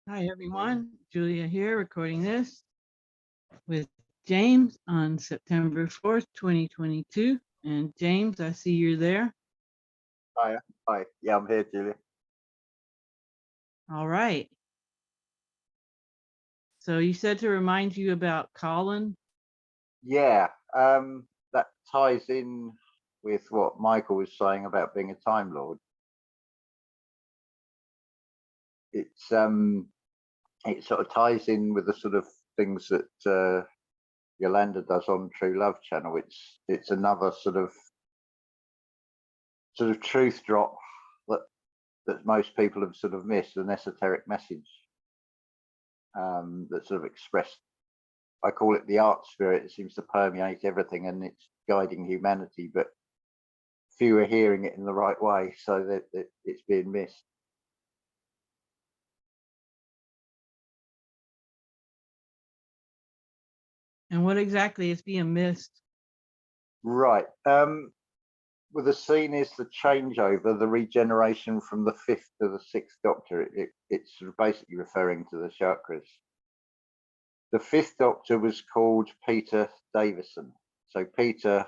Hi, everyone. Julia here, recording this with James on September 4th, 2022. And James, I see you're there. Hi. Hi. Yeah, I'm here, Julia. All right. So you said to remind you about Colin. Yeah, that ties in with what Michael was saying about being a Time Lord. It's it sort of ties in with the sort of things that Yolanda does on True Love Channel. It's another sort of truth drop that most people have sort of missed, an esoteric message that sort of expressed. I call it the art spirit. It seems to permeate everything and it's guiding humanity, but few are hearing it in the right way, so that it's being missed. And what exactly is being missed? Right. Well, the scene is the changeover, the regeneration from the fifth to the sixth Doctor. It's sort of basically referring to the chakras. The fifth Doctor was called Peter Davison. So Peter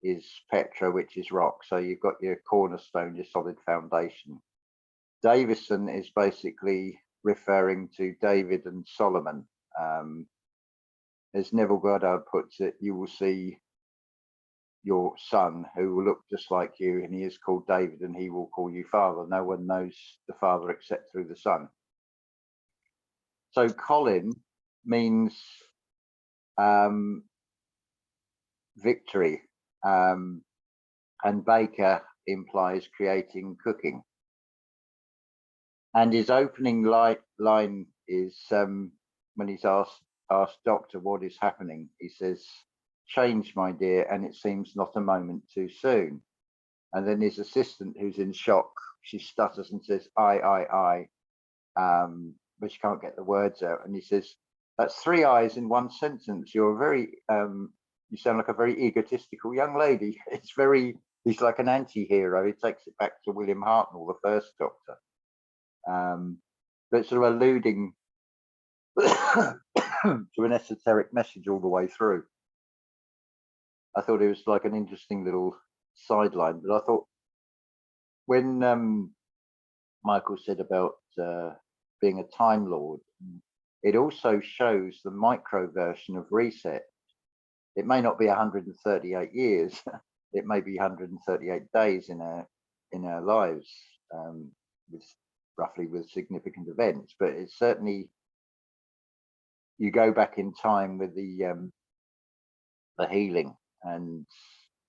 is Petra, which is rock. So you've got your cornerstone, your solid foundation. Davison is basically referring to David and Solomon. As Neville Goddard puts it, you will see your son who will look just like you, and he is called David, and he will call you father. No one knows the father except through the son. So Colin means victory, and Baker implies creating, cooking. And his opening line is when he's asked Doctor what is happening, he says, "Change, my dear, and it seems not a moment too soon." And then his assistant, who's in shock, she stutters and says, I, but she can't get the words out. And he says, "That's three I's in one sentence. You're very, you sound like a very egotistical young lady." He's like an anti-hero. He takes it back to William Hartnell, the first Doctor. But sort of alluding to an esoteric message all the way through. I thought it was like an interesting little sideline, but I thought when Michael said about being a Time Lord, it also shows the micro version of reset. It may not be 138 years, it may be 138 days in our lives, with roughly with significant events, but it's certainly, you go back in time with the healing and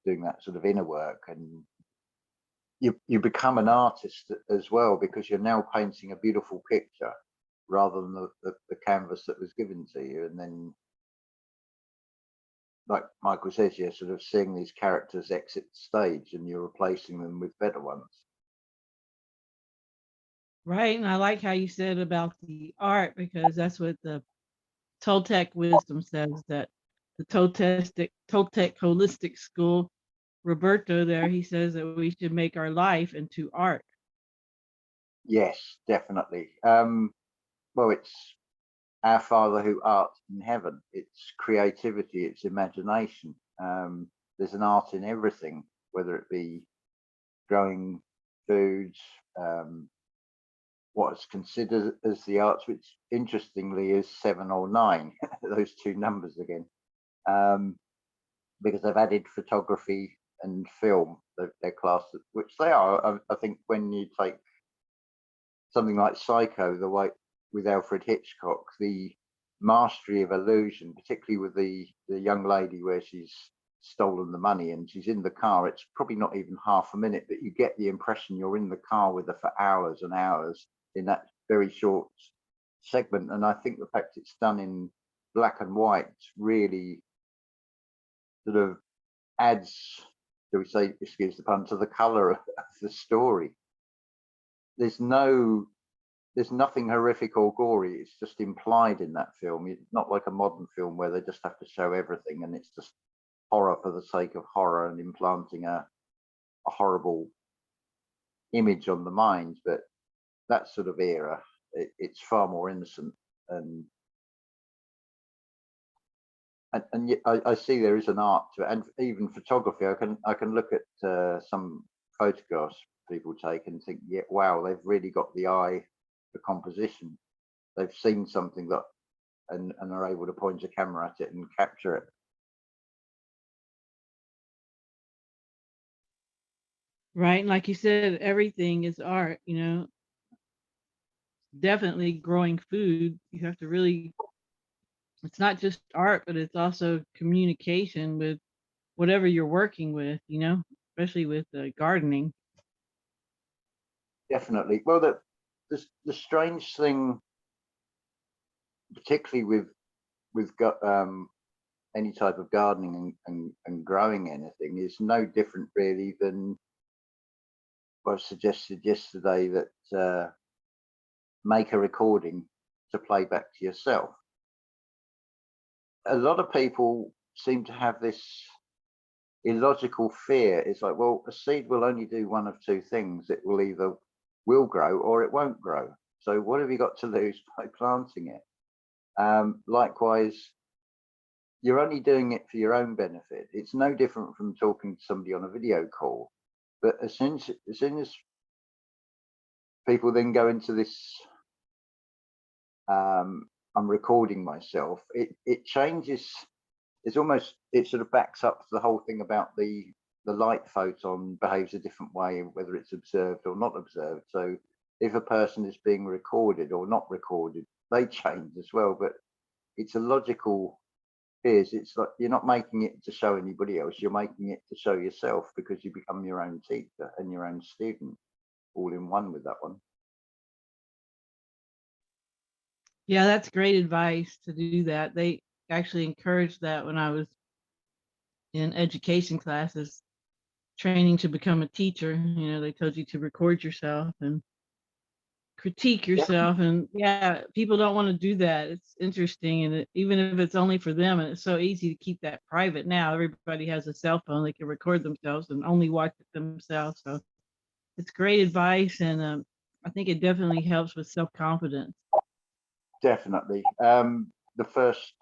doing that sort of inner work, and you become an artist as well, because you're now painting a beautiful picture rather than the canvas that was given to you. And then, like Michael says, you're sort of seeing these characters exit the stage and you're replacing them with better ones. Right. And I like how you said about the art, because that's what the Toltec wisdom says, that the Toltec holistic school, Roberto there, he says that we should make our life into art. Yes, definitely. Well, it's our Father who art in heaven. It's creativity, it's imagination. There's an art in everything, whether it be growing foods, what is considered as the arts, which interestingly is 7 or 9, those two numbers again, because they've added photography and film, they're classed, which they are. I think when you take something like Psycho, the way with Alfred Hitchcock, the mastery of illusion, particularly with the young lady where she's stolen the money and she's in the car, it's probably not even half a minute, but you get the impression you're in the car with her for hours and hours in that very short segment. And I think the fact it's done in black and white really sort of adds, do we say, excuse the pun, to the color of the story. There's nothing horrific or gory. It's just implied in that film. It's not like a modern film where they just have to show everything and it's just horror for the sake of horror and implanting a horrible image on the mind. But that sort of era, it's far more innocent, and yet I see there is an art to it, and even photography. I can look at some photographs people take and think, yeah, wow, they've really got the eye for composition. They've seen something that and are able to point a camera at it and capture it. Right. And like you said, everything is art, you know, definitely growing food. You have to really, it's not just art, but it's also communication with whatever you're working with, you know, especially with gardening. Definitely. Well, the strange thing, particularly with any type of gardening and growing anything, is no different really than what I suggested yesterday, that make a recording to play back to yourself. A lot of people seem to have this illogical fear. It's like, well, a seed will only do one of two things. It will either will grow or it won't grow. So what have you got to lose by planting it? Likewise, you're only doing it for your own benefit. It's no different from talking to somebody on a video call. But as soon as people then go into this, I'm recording myself, it changes. It's almost, it sort of backs up the whole thing about the light photon behaves a different way, whether it's observed or not observed. So if a person is being recorded or not recorded, they change as well. But it's a logical fears. It's like you're not making it to show anybody else, you're making it to show yourself, because you become your own teacher and your own student all in one with that one. Yeah, that's great advice to do that. They actually encouraged that when I was in education classes, training to become a teacher. You know, they told you to record yourself and critique yourself. And yeah, people don't want to do that. It's interesting. And even if it's only for them, and it's so easy to keep that private now, everybody has a cell phone, they can record themselves and only watch it themselves. So it's great advice. And I think it definitely helps with self-confidence. Definitely. The first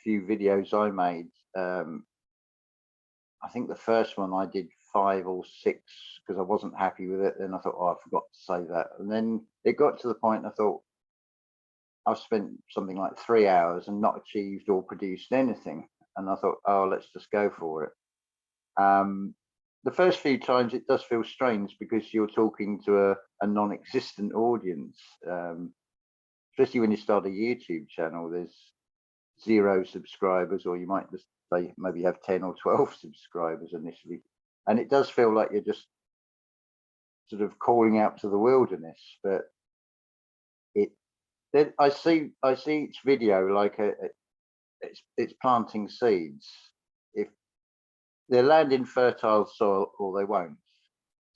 few videos I made, I think the first one I did 5 or 6 because I wasn't happy with it. Then I thought, oh, I forgot to say that. And then it got to the point I thought, I've spent something like 3 hours and not achieved or produced anything. And I thought, oh, let's just go for it. The first few times it does feel strange because you're talking to a non-existent audience, especially when you start a YouTube channel. There's 0 subscribers, or you might just say maybe have 10 or 12 subscribers initially, and it does feel like you're just sort of calling out to the wilderness. But I see each video like it's planting seeds. If they land in fertile soil or they won't.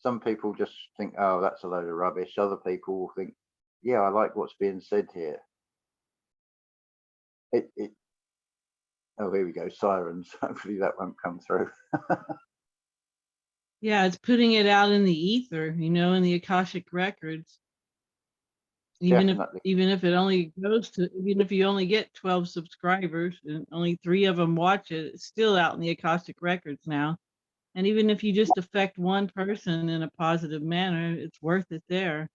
Some people just think, oh, that's a load of rubbish. Other people will think, yeah, I like what's being said here. Oh, here we go, sirens. Hopefully that won't come through. Yeah, it's putting it out in the ether, you know, in the Akashic records. Definitely. Even if it only goes to, even if you only get 12 subscribers and only 3 of them watch it, it's still out in the Akashic records now. And even if you just affect one person in a positive manner, it's worth it there.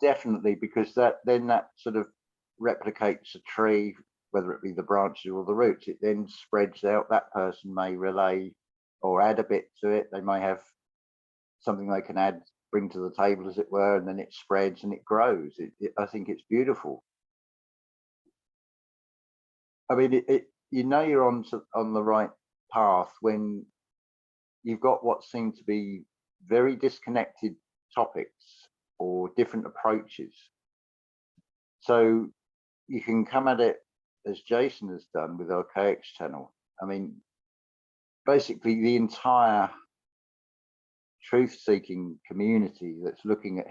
Definitely, because that sort of replicates a tree, whether it be the branches or the roots. It then spreads out. That person may relay or add a bit to it. They may have something they can add, bring to the table, as it were, and then it spreads and it grows. I think it's beautiful. I mean, you know you're on the right path when you've got what seem to be very disconnected topics or different approaches. So you can come at it as Jason has done with Archaics Channel. I mean, basically the entire truth-seeking community that's looking at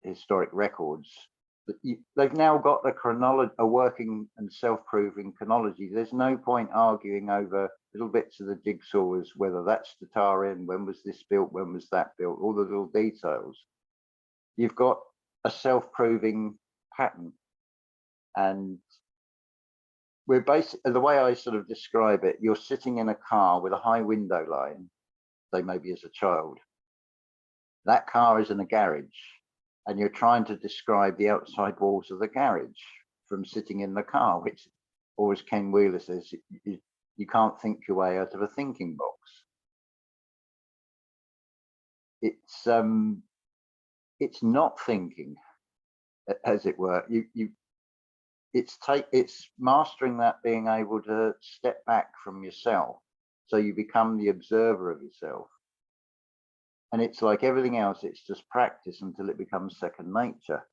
historic records, they've now got a working and self-proving chronology. There's no point arguing over little bits of the jigsaw as whether that's the Tarim, when was this built, when was that built, all the little details. You've got a self-proving pattern. And we're basically, the way I sort of describe it, you're sitting in a car with a high window line, say maybe as a child. That car is in a garage, and you're trying to describe the outside walls of the garage from sitting in the car, which, or as Ken Wheeler says, you can't think your way out of a thinking box. It's not thinking, as it were. It's mastering that, being able to step back from yourself, so you become the observer of yourself. And it's like everything else, it's just practice until it becomes second nature.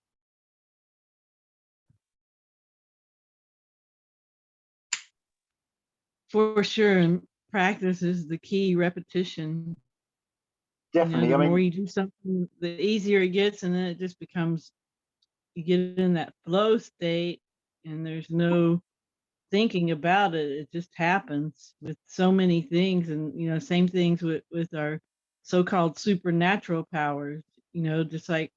For sure, and practice is the key. Repetition. Definitely. The I more mean, you do something, the easier it gets, and then it just becomes, you get in that flow state, and there's no thinking about it. It just happens with so many things, and same things with our so-called supernatural powers. Just like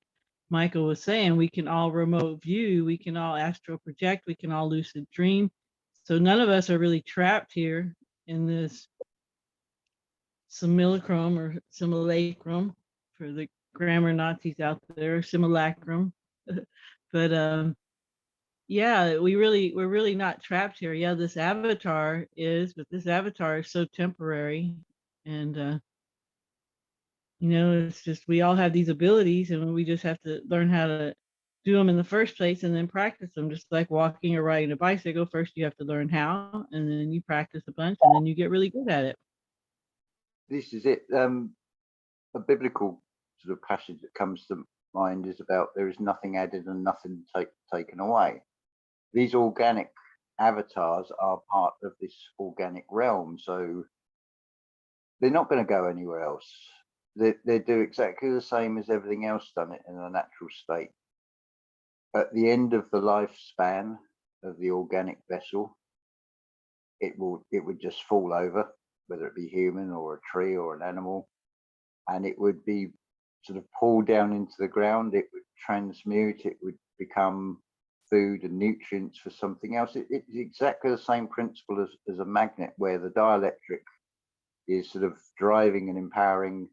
Michael was saying, we can all remote view, we can all astral project, we can all lucid dream. So none of us are really trapped here in this simulacrum or simulacrum for the grammar Nazis out there, simulacrum. But yeah, we're really not trapped here. Yeah, this avatar is, but this avatar is so temporary. And it's just, we all have these abilities, and we just have to learn how to do them in the first place and then practice them, just like walking or riding a bicycle. First you have to learn how, and then you practice a bunch, and then you get really good at it. this is it. A biblical sort of passage that comes to mind is about, there is nothing added and nothing taken away. These organic avatars are part of this organic realm, so they're not going to go anywhere else. They do exactly the same as everything else done it in a natural state. At the end of the lifespan of the organic vessel, it would just fall over, whether it be human or a tree or an animal, and it would be sort of pulled down into the ground. It would transmute, it would become food and nutrients for something else. It's exactly the same principle as a magnet, where the dielectric is sort of driving and empowering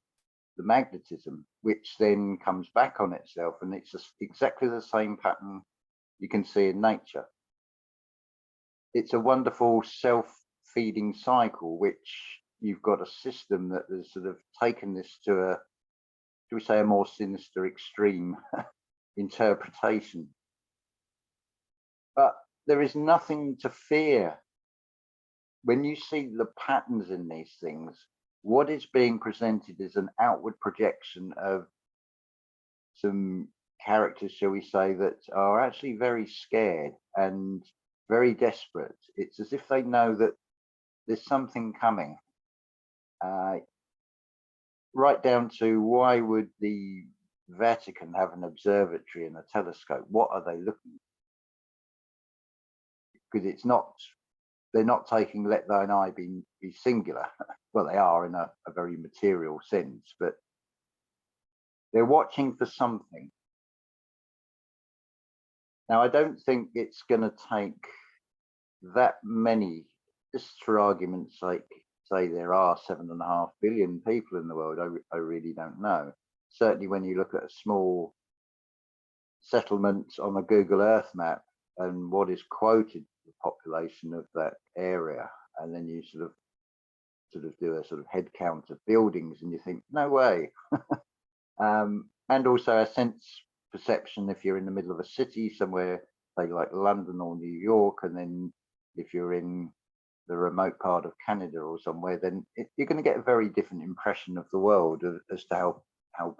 the magnetism, which then comes back on itself. And it's just exactly the same pattern you can see in nature. It's a wonderful self-feeding cycle, which you've got a system that has sort of taken this to a, do we say, a more sinister extreme interpretation. But there is nothing to fear. When you see the patterns in these things, what is being presented is an outward projection of some characters, shall we say, that are actually very scared and very desperate. It's as if they know that there's something coming. Right down to, why would the Vatican have an observatory and a telescope? What are they looking at? Because it's not, they're not taking "let thine eye be singular." Well, they are in a very material sense, but they're watching for something. Now, I don't think it's going to take that many, just for argument's sake, say there are 7.5 billion people in the world. I really don't know. Certainly when you look at a small settlement on a Google Earth map and what is quoted, the population of that area, and then you sort of do a sort of head count of buildings, and you think, no way. And also a sense perception, if you're in the middle of a city somewhere, say like London or New York, and then if you're in the remote part of Canada or somewhere, then you're going to get a very different impression of the world as to how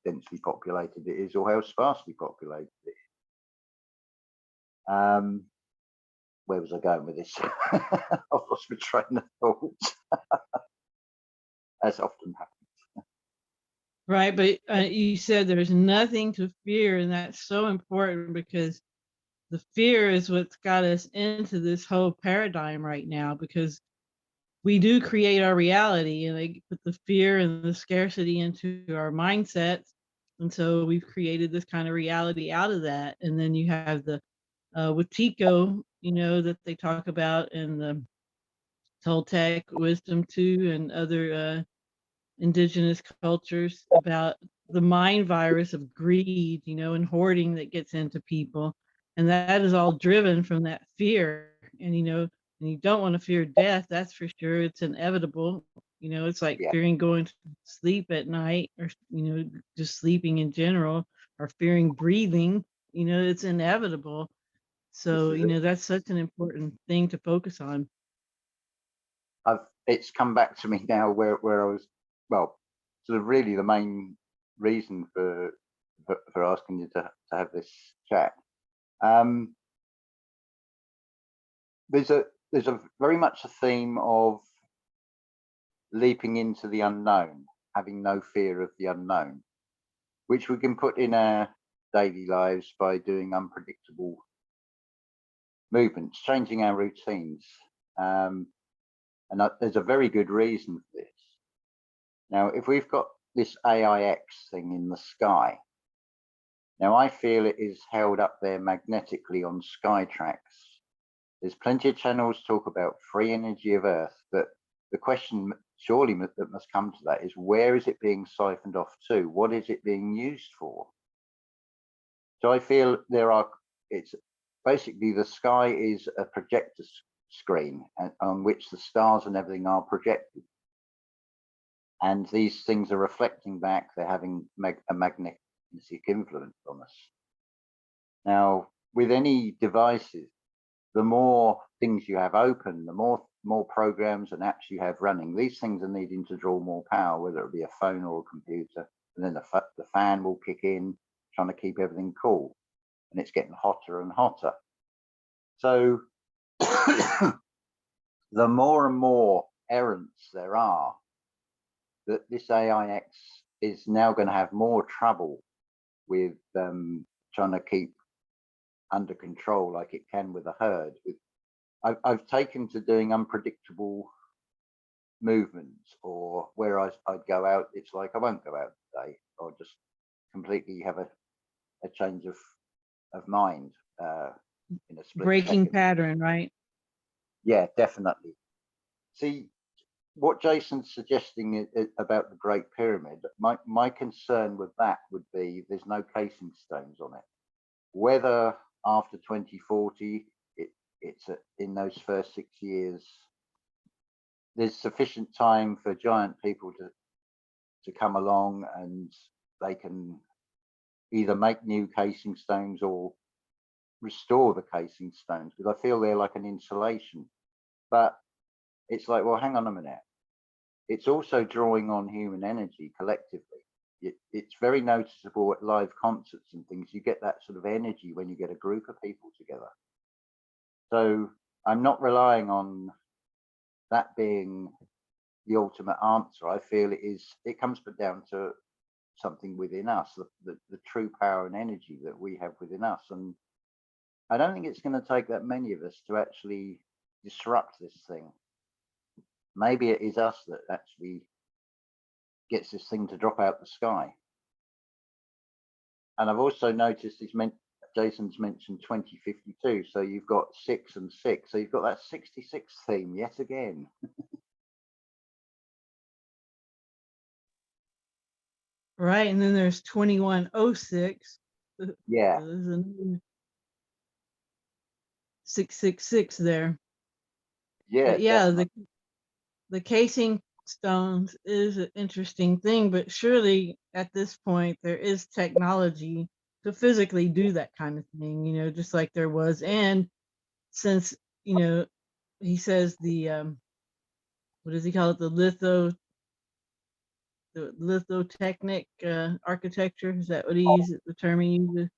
densely populated it is, or how sparsely populated it is. Where was I going with this? I've lost my train of thought. As often happens. Right, but you said there's nothing to fear, and that's so important, because the fear is what's got us into this whole paradigm right now, because we do create our reality, and they put the fear and the scarcity into our mindsets, And so we've created this kind of reality out of that. And then you have the with Tico, you know, that they talk about in the Toltec wisdom too, and other indigenous cultures about the mind virus of greed, you know, and hoarding that gets into people. And that is all driven from that fear. And, you know, and you don't want to fear death, that's for sure. It's inevitable. You know, it's like Yeah. fearing going to sleep at night or, you know, just sleeping in general or fearing breathing, you know, it's inevitable. This So, is you it. know, that's such an important thing to focus on. It's come back to me now where I was, well, sort of really the main reason for asking you to have this chat. There's a very much a theme of leaping into the unknown, having no fear of the unknown, which we can put in our daily lives by doing unpredictable movements, changing our routines. And there's a very good reason for this. Now, if we've got this AIX thing in the sky, now I feel it is held up there magnetically on Skytrax. There's plenty of channels talk about free energy of Earth, but the question surely that must come to that is, where is it being siphoned off to? What is it being used for? So I feel it's basically the sky is a projector screen on which the stars and everything are projected. And these things are reflecting back, they're having a magnetic influence on us. Now, with any devices, the more things you have open, the more programs and apps you have running, these things are needing to draw more power, whether it be a phone or a computer, and then the fan will kick in, trying to keep everything cool, and it's getting hotter and hotter. So the more and more errants there are, that this AIX is now going to have more trouble with trying to keep under control like it can with a herd. I've taken to doing unpredictable movements, or where I'd go out, it's like I won't go out today, or just completely have a change of mind in a split Breaking second. pattern, right? Yeah, definitely. See, what Jason's suggesting about the Great Pyramid, my concern with that would be there's no casing stones on it. Whether after 2040, it's in those first 6 years, there's sufficient time for giant people to come along and they can either make new casing stones or restore the casing stones, because I feel they're like an insulation. But it's like, well, hang on a minute. It's also drawing on human energy collectively. It's very noticeable at live concerts and things. You get that sort of energy when you get a group of people together. So I'm not relying on that being the ultimate answer. I feel it comes down to something within us, the true power and energy that we have within us. And I don't think it's going to take that many of us to actually disrupt this thing. Maybe it is us that actually gets this thing to drop out the sky. And I've also noticed Jason's mentioned 2052, so you've got 6 and 6, so you've got that 66 theme yet again. Right, and then there's 2106. Yeah. There's another 666 there. Yeah, But yeah, definitely. the casing stones is an interesting thing, but surely at this point there is technology to physically do that kind of thing, you know, just like there was. And since, you know, he says the what does he call it? The lithotechnic architecture. Is that what he uses? The term he uses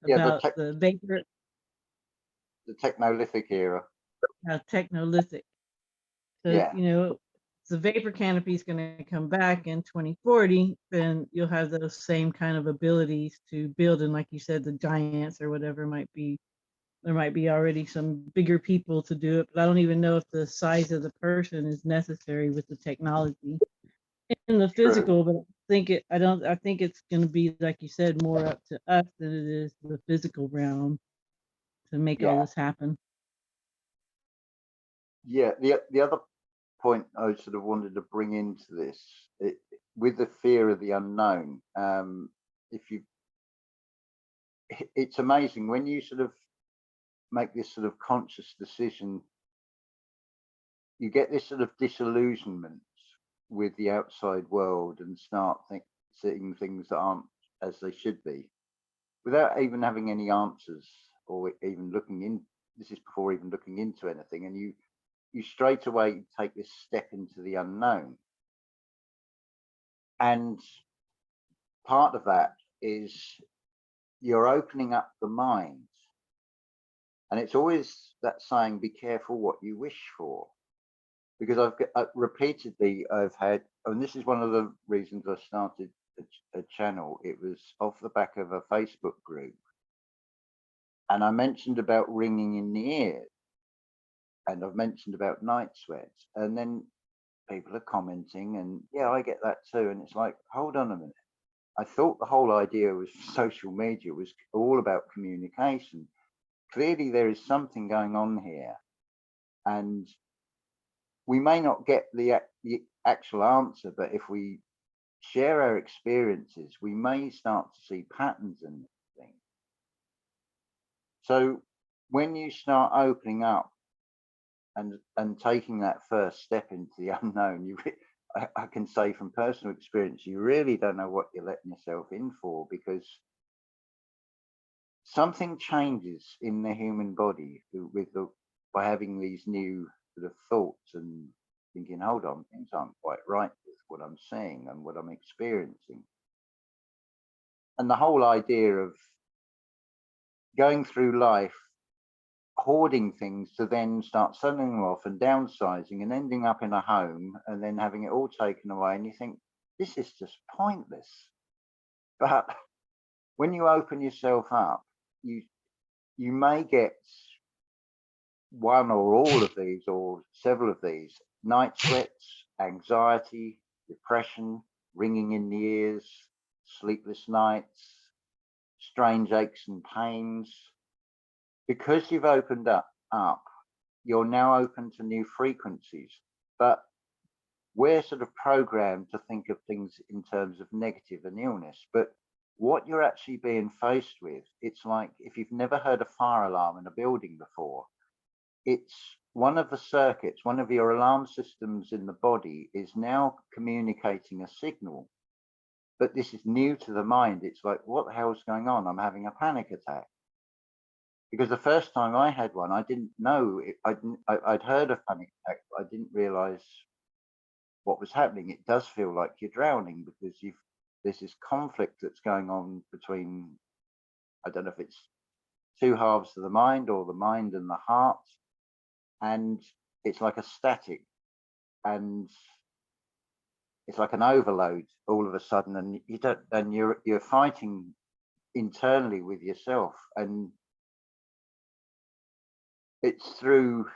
Yeah, about the vapor, the Technolithic era. technolithic. So, Yeah. you know, the vapor canopy is going to come back in 2040, then you'll have those same kind of abilities to build. And like you said, the giants or whatever might be, there might be already some bigger people to do it, but I don't even know if the size of the person is necessary with the technology in the True. physical. But think I think it's going to be, like you said, more up to us than it is the physical realm to make all Yeah. this happen. Yeah. The other point I sort of wanted to bring into this, with the fear of the unknown, if you, it's amazing when you sort of make this sort of conscious decision, you get this sort of disillusionment with the outside world and start seeing things that aren't as they should be without even having any answers or even looking in. This is before even looking into anything, and you straight away take this step into the unknown. And part of that is you're opening up the mind. And it's always that saying, be careful what you wish for. Because repeatedly I've had, and this is one of the reasons I started a channel. It was off the back of a Facebook group. And I mentioned about ringing in the ears. And I've mentioned about night sweats. And then people are commenting and yeah, I get that too. And it's like, hold on a minute. I thought the whole idea was social media was all about communication. Clearly there is something going on here. And we may not get the actual answer, but if we share our experiences, we may start to see patterns in things. So when you start opening up and taking that first step into the unknown, I can say from personal experience, you really don't know what you're letting yourself in for, because something changes in the human body by having these new sort of thoughts and thinking, hold on, things aren't quite right with what I'm seeing and what I'm experiencing. And the whole idea of going through life hoarding things to then start selling them off and downsizing and ending up in a home and then having it all taken away, and you think this is just pointless. But when you open yourself up, you may get one or all of these or several of these: night sweats, anxiety, depression, ringing in the ears, sleepless nights, strange aches and pains. Because you've opened up, you're now open to new frequencies. But we're sort of programmed to think of things in terms of negative and illness. But what you're actually being faced with, it's like if you've never heard a fire alarm in a building before, it's one of the circuits, one of your alarm systems in the body is now communicating a signal. But this is new to the mind. It's like, what the hell's going on? I'm having a panic attack. Because the first time I had one, I didn't know it. I'd heard of panic attack, but I didn't realize what was happening. It does feel like you're drowning because there's this conflict that's going on between, I don't know if it's two halves of the mind or the mind and the heart, and it's like a static, and it's like an overload all of a sudden, and you're fighting internally with yourself. And it's through,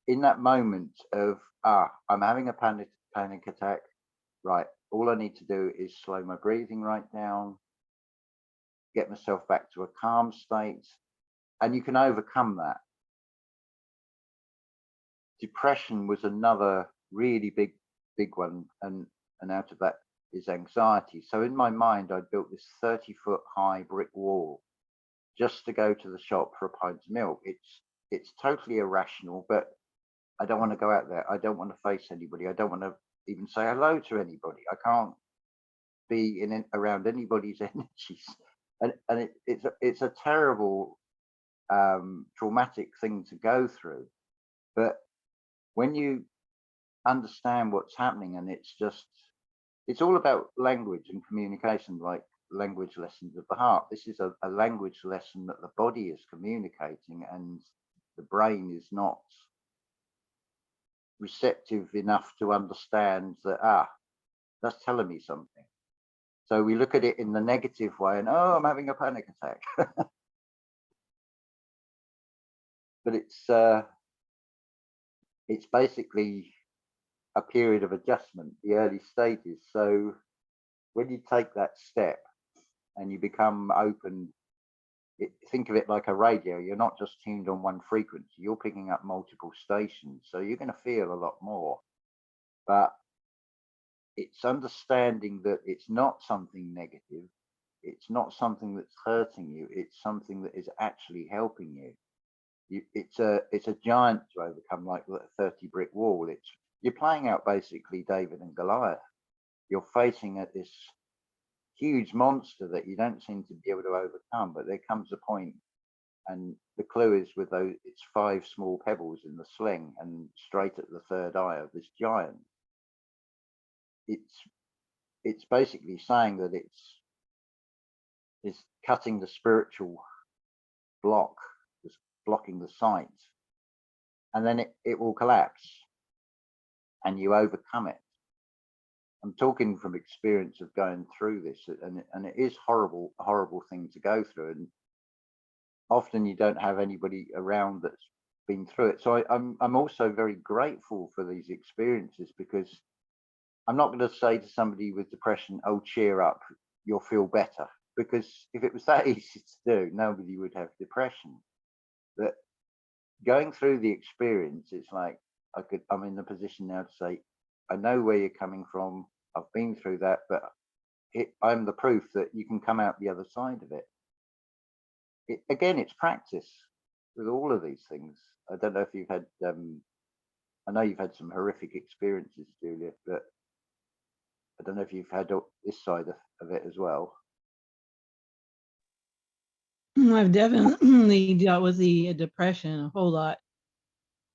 in that moment of, I'm having a panic attack, right, all I need to do is slow my breathing right down, get myself back to a calm state, and you can overcome that. Depression was another really big one, and out of that is anxiety. So in my mind, I built this 30-foot high brick wall just to go to the shop for a pint of milk. It's totally irrational, but I don't want to go out there. I don't want to face anybody. I don't want to even say hello to anybody. I can't be around anybody's energies. And it's a terrible, traumatic thing to go through. But when you understand what's happening, and it's all about language and communication, like language lessons of the heart. This is a language lesson that the body is communicating, and the brain is not receptive enough to understand that, that's telling me something. So we look at it in the negative way and, oh, I'm having a panic attack. But it's basically a period of adjustment, the early stages. So when you take that step and you become open, think of it like a radio. You're not just tuned on one frequency, you're picking up multiple stations. So you're going to feel a lot more. But it's understanding that it's not something negative. It's not something that's hurting you. It's something that is actually helping you. It's a giant to overcome, like a 30 brick wall. You're playing out basically David and Goliath. You're facing at this huge monster that you don't seem to be able to overcome. But there comes a point, and the clue is with those, it's 5 small pebbles in the sling, and straight at the third eye of this giant. It's basically saying that it's cutting the spiritual block, just blocking the sight, and then it will collapse and you overcome it. I'm talking from experience of going through this, and it is a horrible thing to go through, and often you don't have anybody around that's been through it. So I'm also very grateful for these experiences, because I'm not going to say to somebody with depression, oh, cheer up, you'll feel better, because if it was that easy to do, nobody would have depression. But going through the experience, it's like I'm in the position now to say, I know where you're coming from. I've been through that, but I'm the proof that you can come out the other side of it. Again, it's practice with all of these things. I don't know if you've had, I know you've had some horrific experiences, Julia, but I don't know if you've had this side of it as well. I've definitely dealt with the depression a whole lot,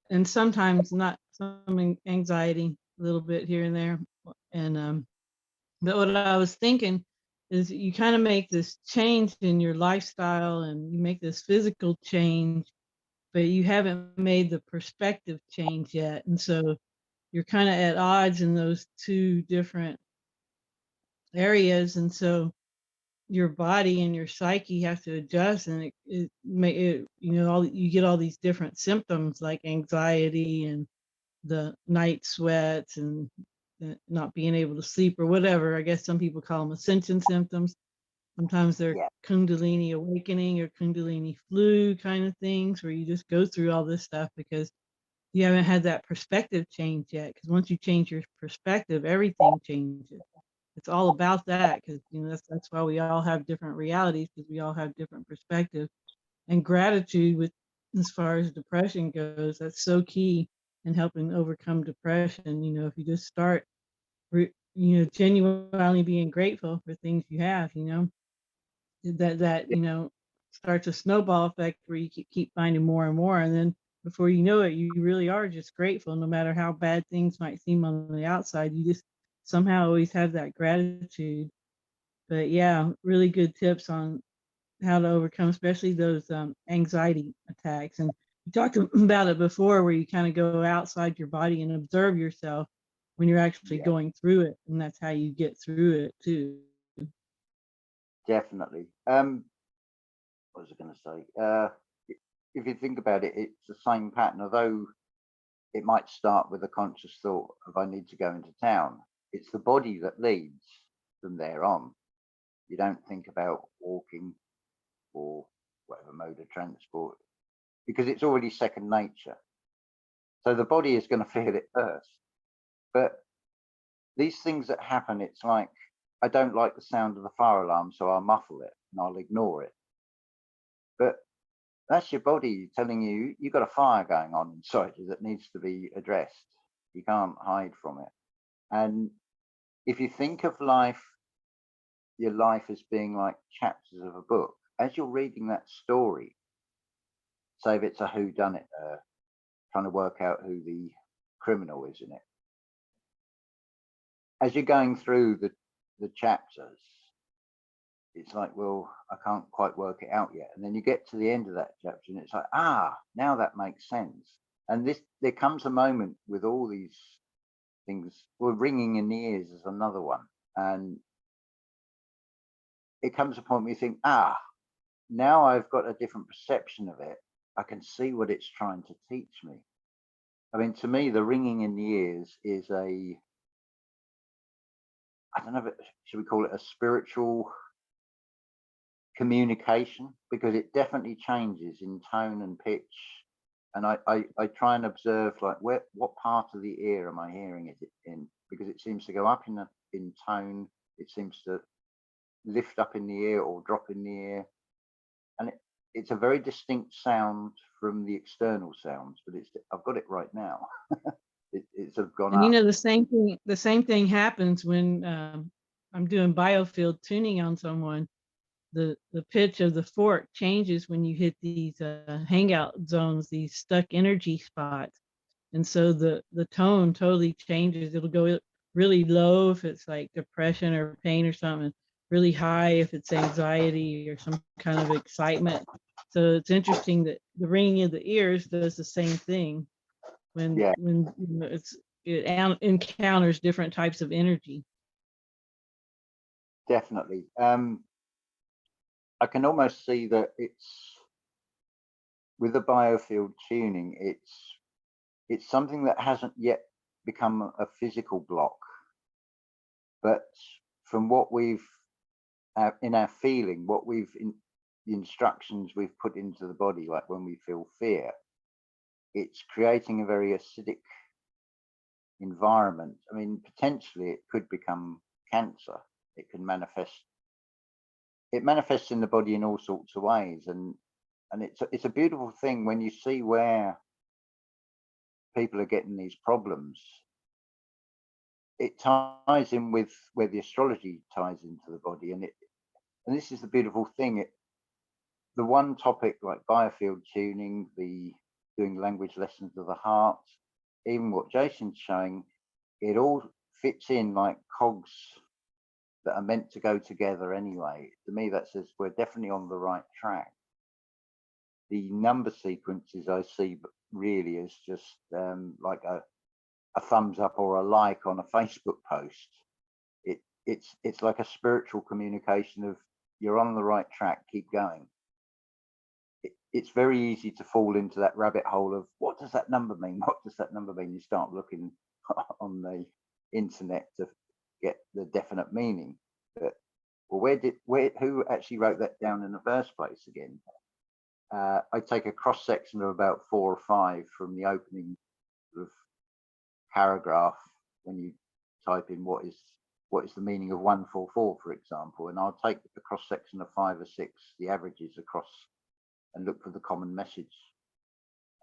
and sometimes not some anxiety, a little bit here and there. And but what I was thinking is you kind of make this change in your lifestyle and you make this physical change, but you haven't made the perspective change yet. And so you're kind of at odds in those two different areas. And so your body and your psyche have to adjust, and you get all these different symptoms like anxiety and the night sweats and not being able to sleep or whatever. I guess some people call them ascension symptoms. Sometimes they're Yeah. kundalini awakening or kundalini flu kind of things, where you just go through all this stuff because you haven't had that perspective change yet. Because once you change your perspective, everything changes. It's all about that, because that's why we all have different realities, because we all have different perspectives. And gratitude, with as far as depression goes, that's so key in helping overcome depression. If you just start genuinely being grateful for things you have, that starts a snowball effect where you keep finding more and more, and then before you know it, you really are just grateful. No matter how bad things might seem on the outside, you just somehow always have that gratitude. But yeah, really good tips on how to overcome, especially those anxiety attacks. And you talked about it before, where you kind of go outside your body and observe yourself when you're actually going through it, and that's how you get through it too. Definitely. What was I going to say? If you think about it, it's the same pattern, although it might start with a conscious thought of I need to go into town. It's the body that leads from there on. You don't think about walking or whatever mode of transport, because it's already second nature. So the body is going to feel it first. But these things that happen, it's like, I don't like the sound of the fire alarm, so I'll muffle it and I'll ignore it. But that's your body telling you you've got a fire going on inside you that needs to be addressed. You can't hide from it. And if you think of your life as being like chapters of a book, as you're reading that story, say if it's a whodunit, trying to work out who the criminal is in it, as you're going through the chapters, it's like, well, I can't quite work it out yet. And then you get to the end of that chapter and it's like, now that makes sense. And there comes a moment with all these things, well, ringing in the ears is another one. And it comes a point where you think, now I've got a different perception of it. I can see what it's trying to teach me. I mean, to me, the ringing in the ears is I don't know, should we call it a spiritual communication? Because it definitely changes in tone and pitch. And I try and observe like what part of the ear am I hearing it in? Because it seems to go up in tone, it seems to lift up in the ear or drop in the ear. And it's a very distinct sound from the external sounds, but I've got it right now. It's sort of gone And you up. know, the same thing happens when I'm doing biofield tuning on someone. The pitch of the fork changes when you hit these hangout zones, these stuck energy spots. And so the tone totally changes. It'll go really low if it's like depression or pain or something, really high if it's anxiety or some kind of excitement. So it's interesting that the ringing of the ears does the same thing when Yeah, you know, it encounters different types of energy. definitely. I can almost see that it's with the biofield tuning, it's something that hasn't yet become a physical block, but from what we've in our feeling, what we've in the instructions we've put into the body, like when we feel fear, it's creating a very acidic environment. I mean, potentially it could become cancer. It can manifest. It manifests in the body in all sorts of ways, and it's a beautiful thing when you see where people are getting these problems. It ties in with where the astrology ties into the body, and this is the beautiful thing. The one topic like biofield tuning, the doing language lessons of the heart, even what Jason's showing, it all fits in like cogs that are meant to go together anyway. To me, that says we're definitely on the right track. The number sequences I see really is just like a thumbs up or a like on a Facebook post. It's like a spiritual communication of you're on the right track, keep going. It's very easy to fall into that rabbit hole of what does that number mean? What does that number mean? You start looking on the internet to get the definite meaning. But well, who actually wrote that down in the first place again? I take a cross section of about 4 or 5 from the opening sort of paragraph when you type in what is the meaning of 144, for example, and I'll take the cross section of 5 or 6, the averages across, and look for the common message.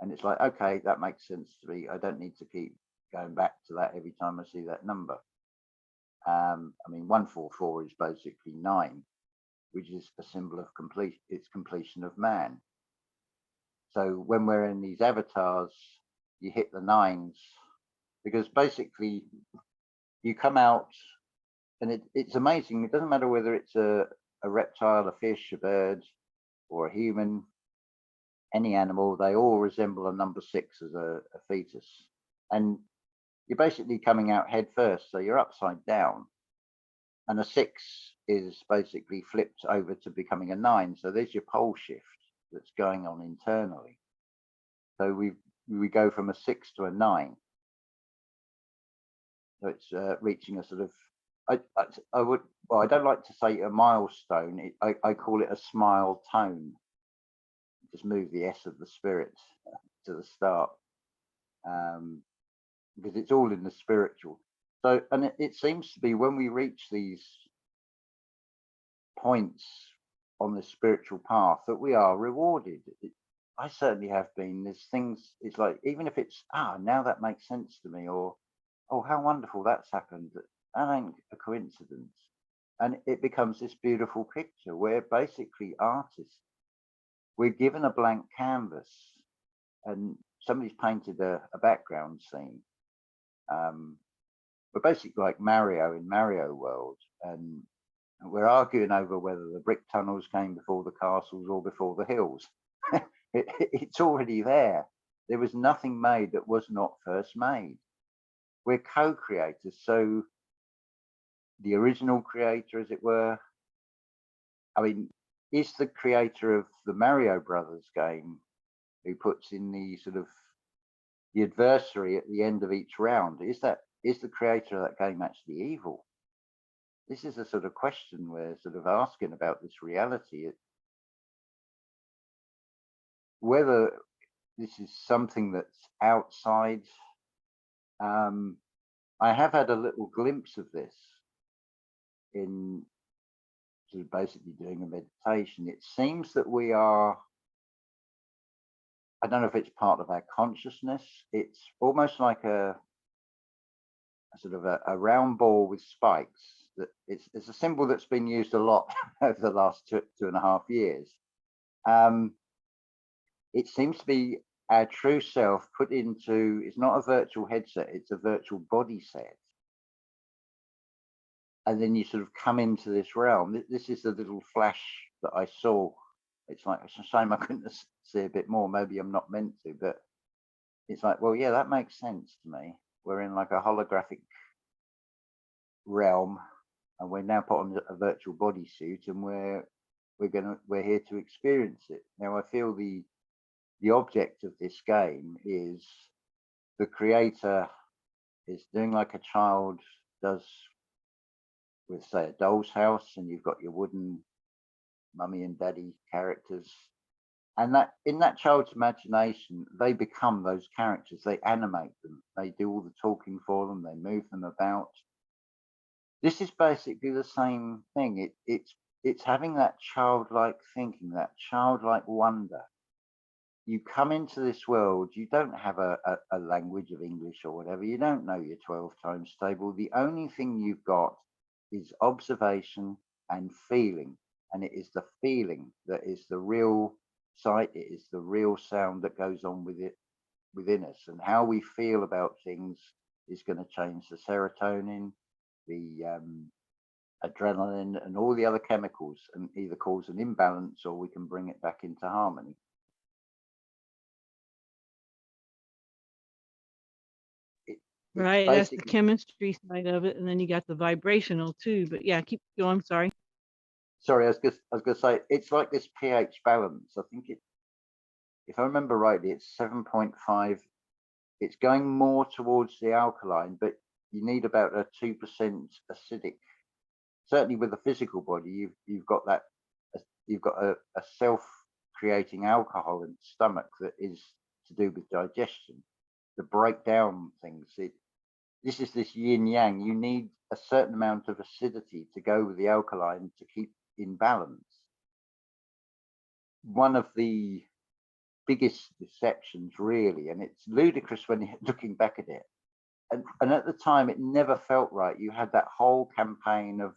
And it's like, okay, that makes sense to me. I don't need to keep going back to that every time I see that number. I mean, 144 is basically 9, which is a symbol of it's completion of man. So when we're in these avatars, you hit the 9s, because basically you come out, and it's amazing. It doesn't matter whether it's a reptile, a fish, a bird, or a human, any animal, they all resemble a number 6 as a fetus. And you're basically coming out head first, so you're upside down. And a 6 is basically flipped over to becoming a 9. So there's your pole shift that's going on internally. So we go from a 6 to a 9. So it's reaching a sort of, I would, well, I don't like to say a milestone. I call it a smile tone. Just move the S of the spirit to the start, because it's all in the spiritual. So, and it seems to be when we reach these points on the spiritual path that we are rewarded. I certainly have been. There's things, it's like, even if it's, now that makes sense to me, or, oh, how wonderful that's happened. That ain't a coincidence. And it becomes this beautiful picture where basically artists, we're given a blank canvas and somebody's painted a background scene. We're basically like Mario in Mario World, and we're arguing over whether the brick tunnels came before the castles or before the hills. It's already there. There was nothing made that was not first made. We're co-creators, so the original creator, as it were, I mean, is the creator of the Mario Brothers game, who puts in the sort of the adversary at the end of each round, is the creator of that game actually evil? this is a sort of question we're sort of asking about this reality, whether this is something that's outside. I have had a little glimpse of this in sort of basically doing a meditation. It seems that we are, I don't know if it's part of our consciousness. It's almost like a sort of a round ball with spikes. That it's a symbol that's been used a lot over the last 2.5 years. It seems to be our true self put into, it's not a virtual headset, it's a virtual body set. And then you sort of come into this realm. This is the little flash that I saw. It's like, it's a shame I couldn't see a bit more. Maybe I'm not meant to, but it's like, well, yeah, that makes sense to me. We're in like a holographic realm, and we're now put on a virtual bodysuit, and we're here to experience it. Now I feel the object of this game is the creator is doing like a child does with, say, a doll's house, and you've got your wooden mummy and daddy characters, and that in that child's imagination they become those characters. They animate them, they do all the talking for them, they move them about. This is basically the same thing. It's having that childlike thinking, that childlike wonder. You come into this world, you don't have a language of English or whatever, you don't know your 12 times table. The only thing you've got is observation and feeling, and it is the feeling that is the real sight, it is the real sound that goes on with it within us, and how we feel about things is going to change the serotonin, the adrenaline, and all the other chemicals, and either cause an imbalance or we can bring it back into harmony. Right, that's the chemistry side of it, and then you got the vibrational too. But yeah, keep going. Sorry. Sorry, I was going to say, it's like this pH balance. I think it, if I remember rightly, it's 7.5. It's going more towards the alkaline, but you need about a 2% acidic. Certainly with the physical body, you've got that, you've got a self-creating alcohol in the stomach that is to do with digestion, to break down things. This is this yin yang. You need a certain amount of acidity to go with the alkaline to keep in balance. One of the biggest deceptions, really, and it's ludicrous when you're looking back at it. And at the time, it never felt right. You had that whole campaign of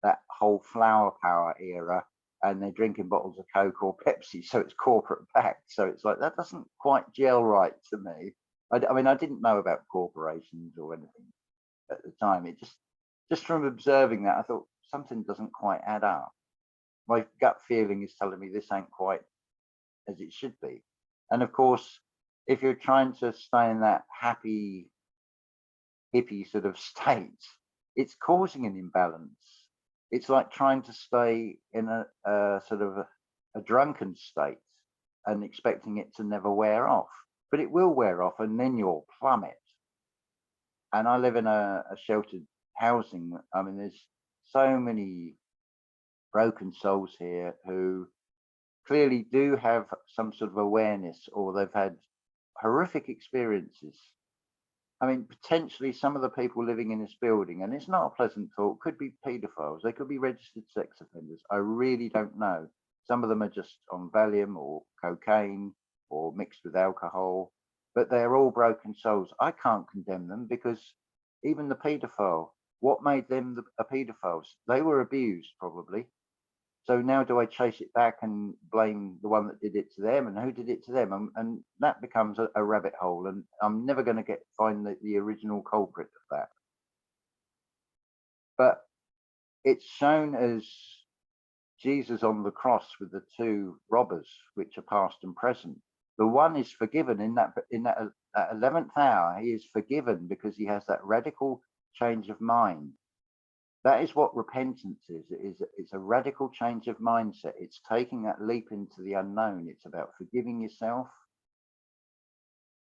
that whole flower power era, and they're drinking bottles of Coke or Pepsi, so it's corporate backed. So it's like, that doesn't quite gel right to me. I mean, I didn't know about corporations or anything at the time. It just from observing that, I thought something doesn't quite add up. My gut feeling is telling me this ain't quite as it should be. And of course, if you're trying to stay in that happy, hippie sort of state, it's causing an imbalance. It's like trying to stay in a sort of a drunken state and expecting it to never wear off. But it will wear off, and then you'll plummet. And I live in a sheltered housing. I mean, there's so many broken souls here who clearly do have some sort of awareness, or they've had horrific experiences. I mean, potentially some of the people living in this building, and it's not a pleasant thought, could be paedophiles. They could be registered sex offenders. I really don't know. Some of them are just on Valium or cocaine or mixed with alcohol, but they're all broken souls. I can't condemn them, because even the paedophile, what made them a paedophiles? They were abused, probably. So now do I chase it back and blame the one that did it to them, and who did it to them? And that becomes a rabbit hole, and I'm never going to find the original culprit of that. But it's shown as Jesus on the cross with the two robbers, which are past and present. The one is forgiven in that 11th hour. He is forgiven because he has that radical change of mind. That is what repentance is. It's a radical change of mindset. It's taking that leap into the unknown. It's about forgiving yourself.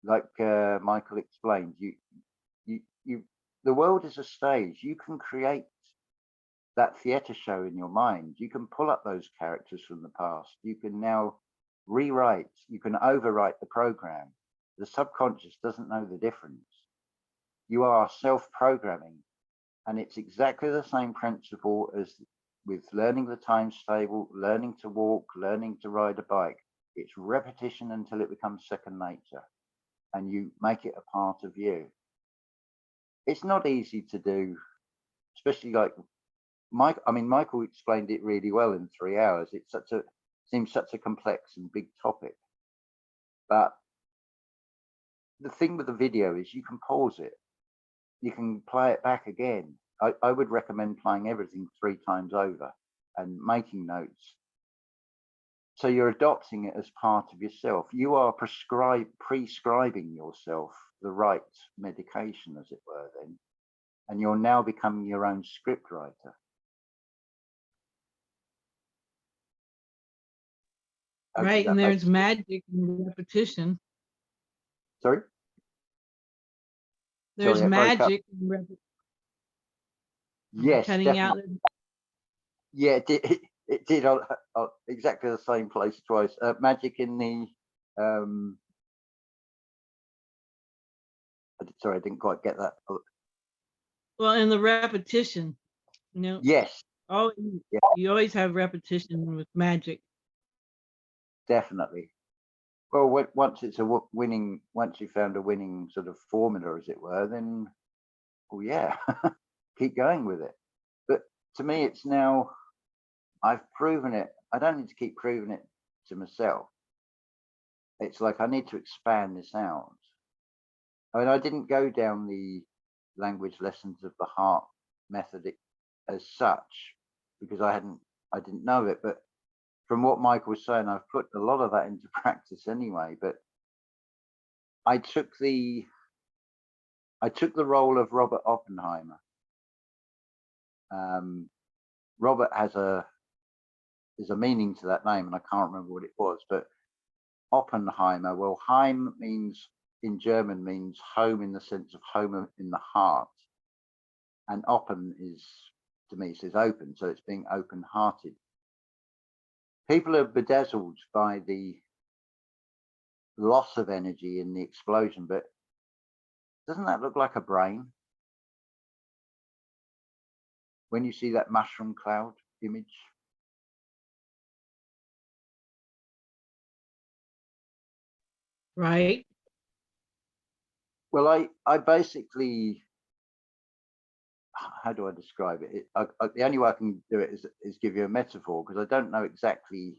Like Michael explained, the world is a stage. You can create that theatre show in your mind. You can pull up those characters from the past. You can now rewrite, you can overwrite the program. The subconscious doesn't know the difference. You are self-programming, and it's exactly the same principle as with learning the times table, learning to walk, learning to ride a bike. It's repetition until it becomes second nature, and you make it a part of you. It's not easy to do, especially like Mike. I mean, Michael explained it really well in 3 hours. It's seems such a complex and big topic, but the thing with the video is you can pause it, you can play it back again. I would recommend playing everything 3 times over and making notes. So you're adopting it as part of yourself. You are prescribing yourself the right medication, as it were, then, and you're now becoming your own script writer. Right, and there's magic in repetition. Sorry? There's Sorry, magic in repetition. Yes, Cutting definitely. out. Yeah, it did on exactly the same place twice. Magic in the sorry, I didn't quite get that. Well, in the repetition, you know. Yes. Oh, Yeah. You always have repetition with magic. Definitely. Well, once it's a winning, once you found a winning sort of formula, as it were, then, well, yeah, keep going with it. But to me, it's now, I've proven it. I don't need to keep proving it to myself. It's like I need to expand this out. I mean, I didn't go down the language lessons of the heart method as such because I didn't know it. But from what Michael was saying, I've put a lot of that into practice anyway. But I took the role of Robert Oppenheimer. Robert there's a meaning to that name, and I can't remember what it was, but Oppenheimer, well, Heim means in German means home in the sense of home in the heart, and Oppen is, to me, says open, so it's being open-hearted. People are bedazzled by the loss of energy in the explosion, but doesn't that look like a brain? When you see that mushroom cloud image? Right. Well, I basically, how do I describe it? The only way I can do it is give you a metaphor, because I don't know exactly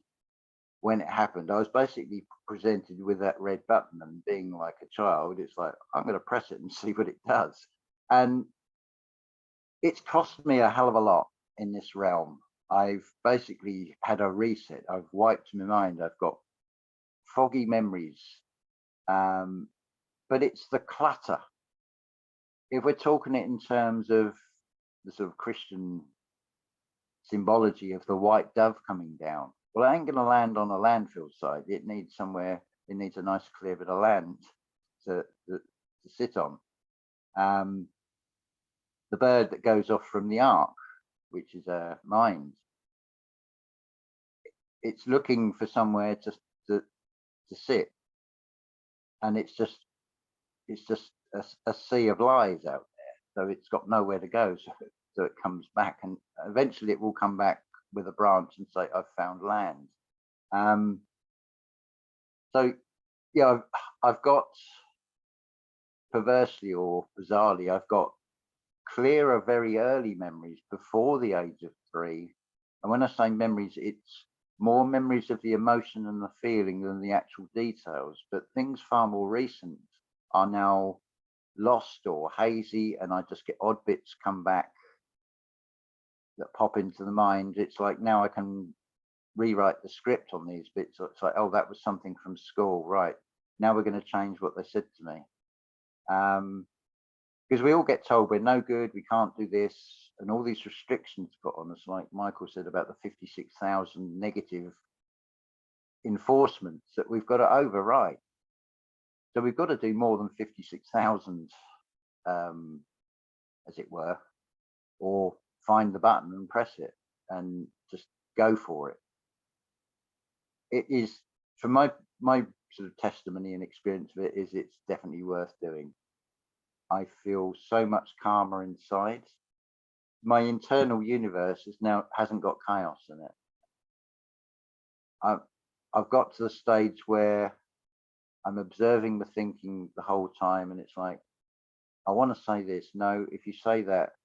when it happened. I was basically presented with that red button, and being like a child, it's like, I'm going to press it and see what it does. And it's cost me a hell of a lot in this realm. I've basically had a reset. I've wiped my mind. I've got foggy memories. But it's the clutter. If we're talking it in terms of the sort of Christian symbology of the white dove coming down, well, it ain't going to land on a landfill site. It needs somewhere, it needs a nice clear bit of land to sit on. The bird that goes off from the ark, which is a mind, it's looking for somewhere to sit, and it's just a sea of lies out there, so it's got nowhere to go, so it comes back, and eventually it will come back with a branch and say, I've found land. So yeah, I've got, perversely or bizarrely, I've got clearer, very early memories before the age of 3. And when I say memories, it's more memories of the emotion and the feeling than the actual details. But things far more recent are now lost or hazy, and I just get odd bits come back that pop into the mind. It's like now I can rewrite the script on these bits. It's like, oh, that was something from school, right? Now we're going to change what they said to me. Because we all get told we're no good, we can't do this, and all these restrictions put on us, like Michael said about the 56,000 negative enforcements that we've got to override. So we've got to do more than 56,000, as it were, or find the button and press it and just go for it. It is, from my sort of testimony and experience of it, is it's definitely worth doing. I feel so much calmer inside. My internal universe hasn't got chaos in it. I've got to the stage where I'm observing the thinking the whole time, and it's like, I want to say this. No, if you say that,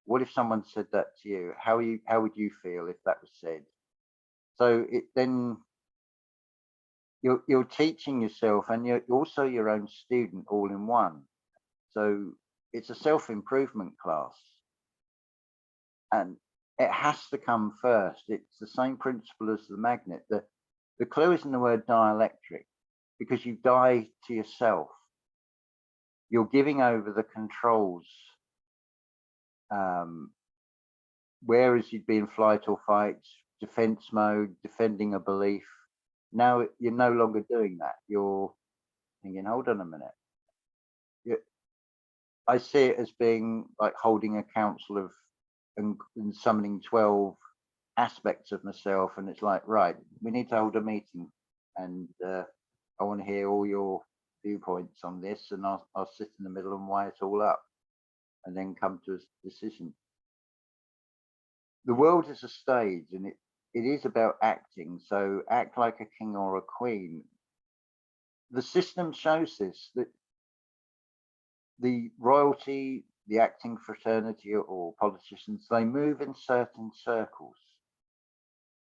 what if someone said that to you? How would you feel if that was said? So then you're teaching yourself, and you're also your own student all in one. So it's a self-improvement class, and it has to come first. It's the same principle as the magnet. The clue is in the word dielectric, because you die to yourself. You're giving over the controls. Whereas you'd be in flight or fight, defense mode, defending a belief, now you're no longer doing that. You're thinking, hold on a minute. I see it as being like holding a council of and summoning 12 aspects of myself, and it's like, right, we need to hold a meeting, and I want to hear all your viewpoints on this, and I'll sit in the middle and weigh it all up, and then come to a decision. The world is a stage, and it is about acting. So act like a king or a queen. The system shows this, that the royalty, the acting fraternity or politicians, they move in certain circles.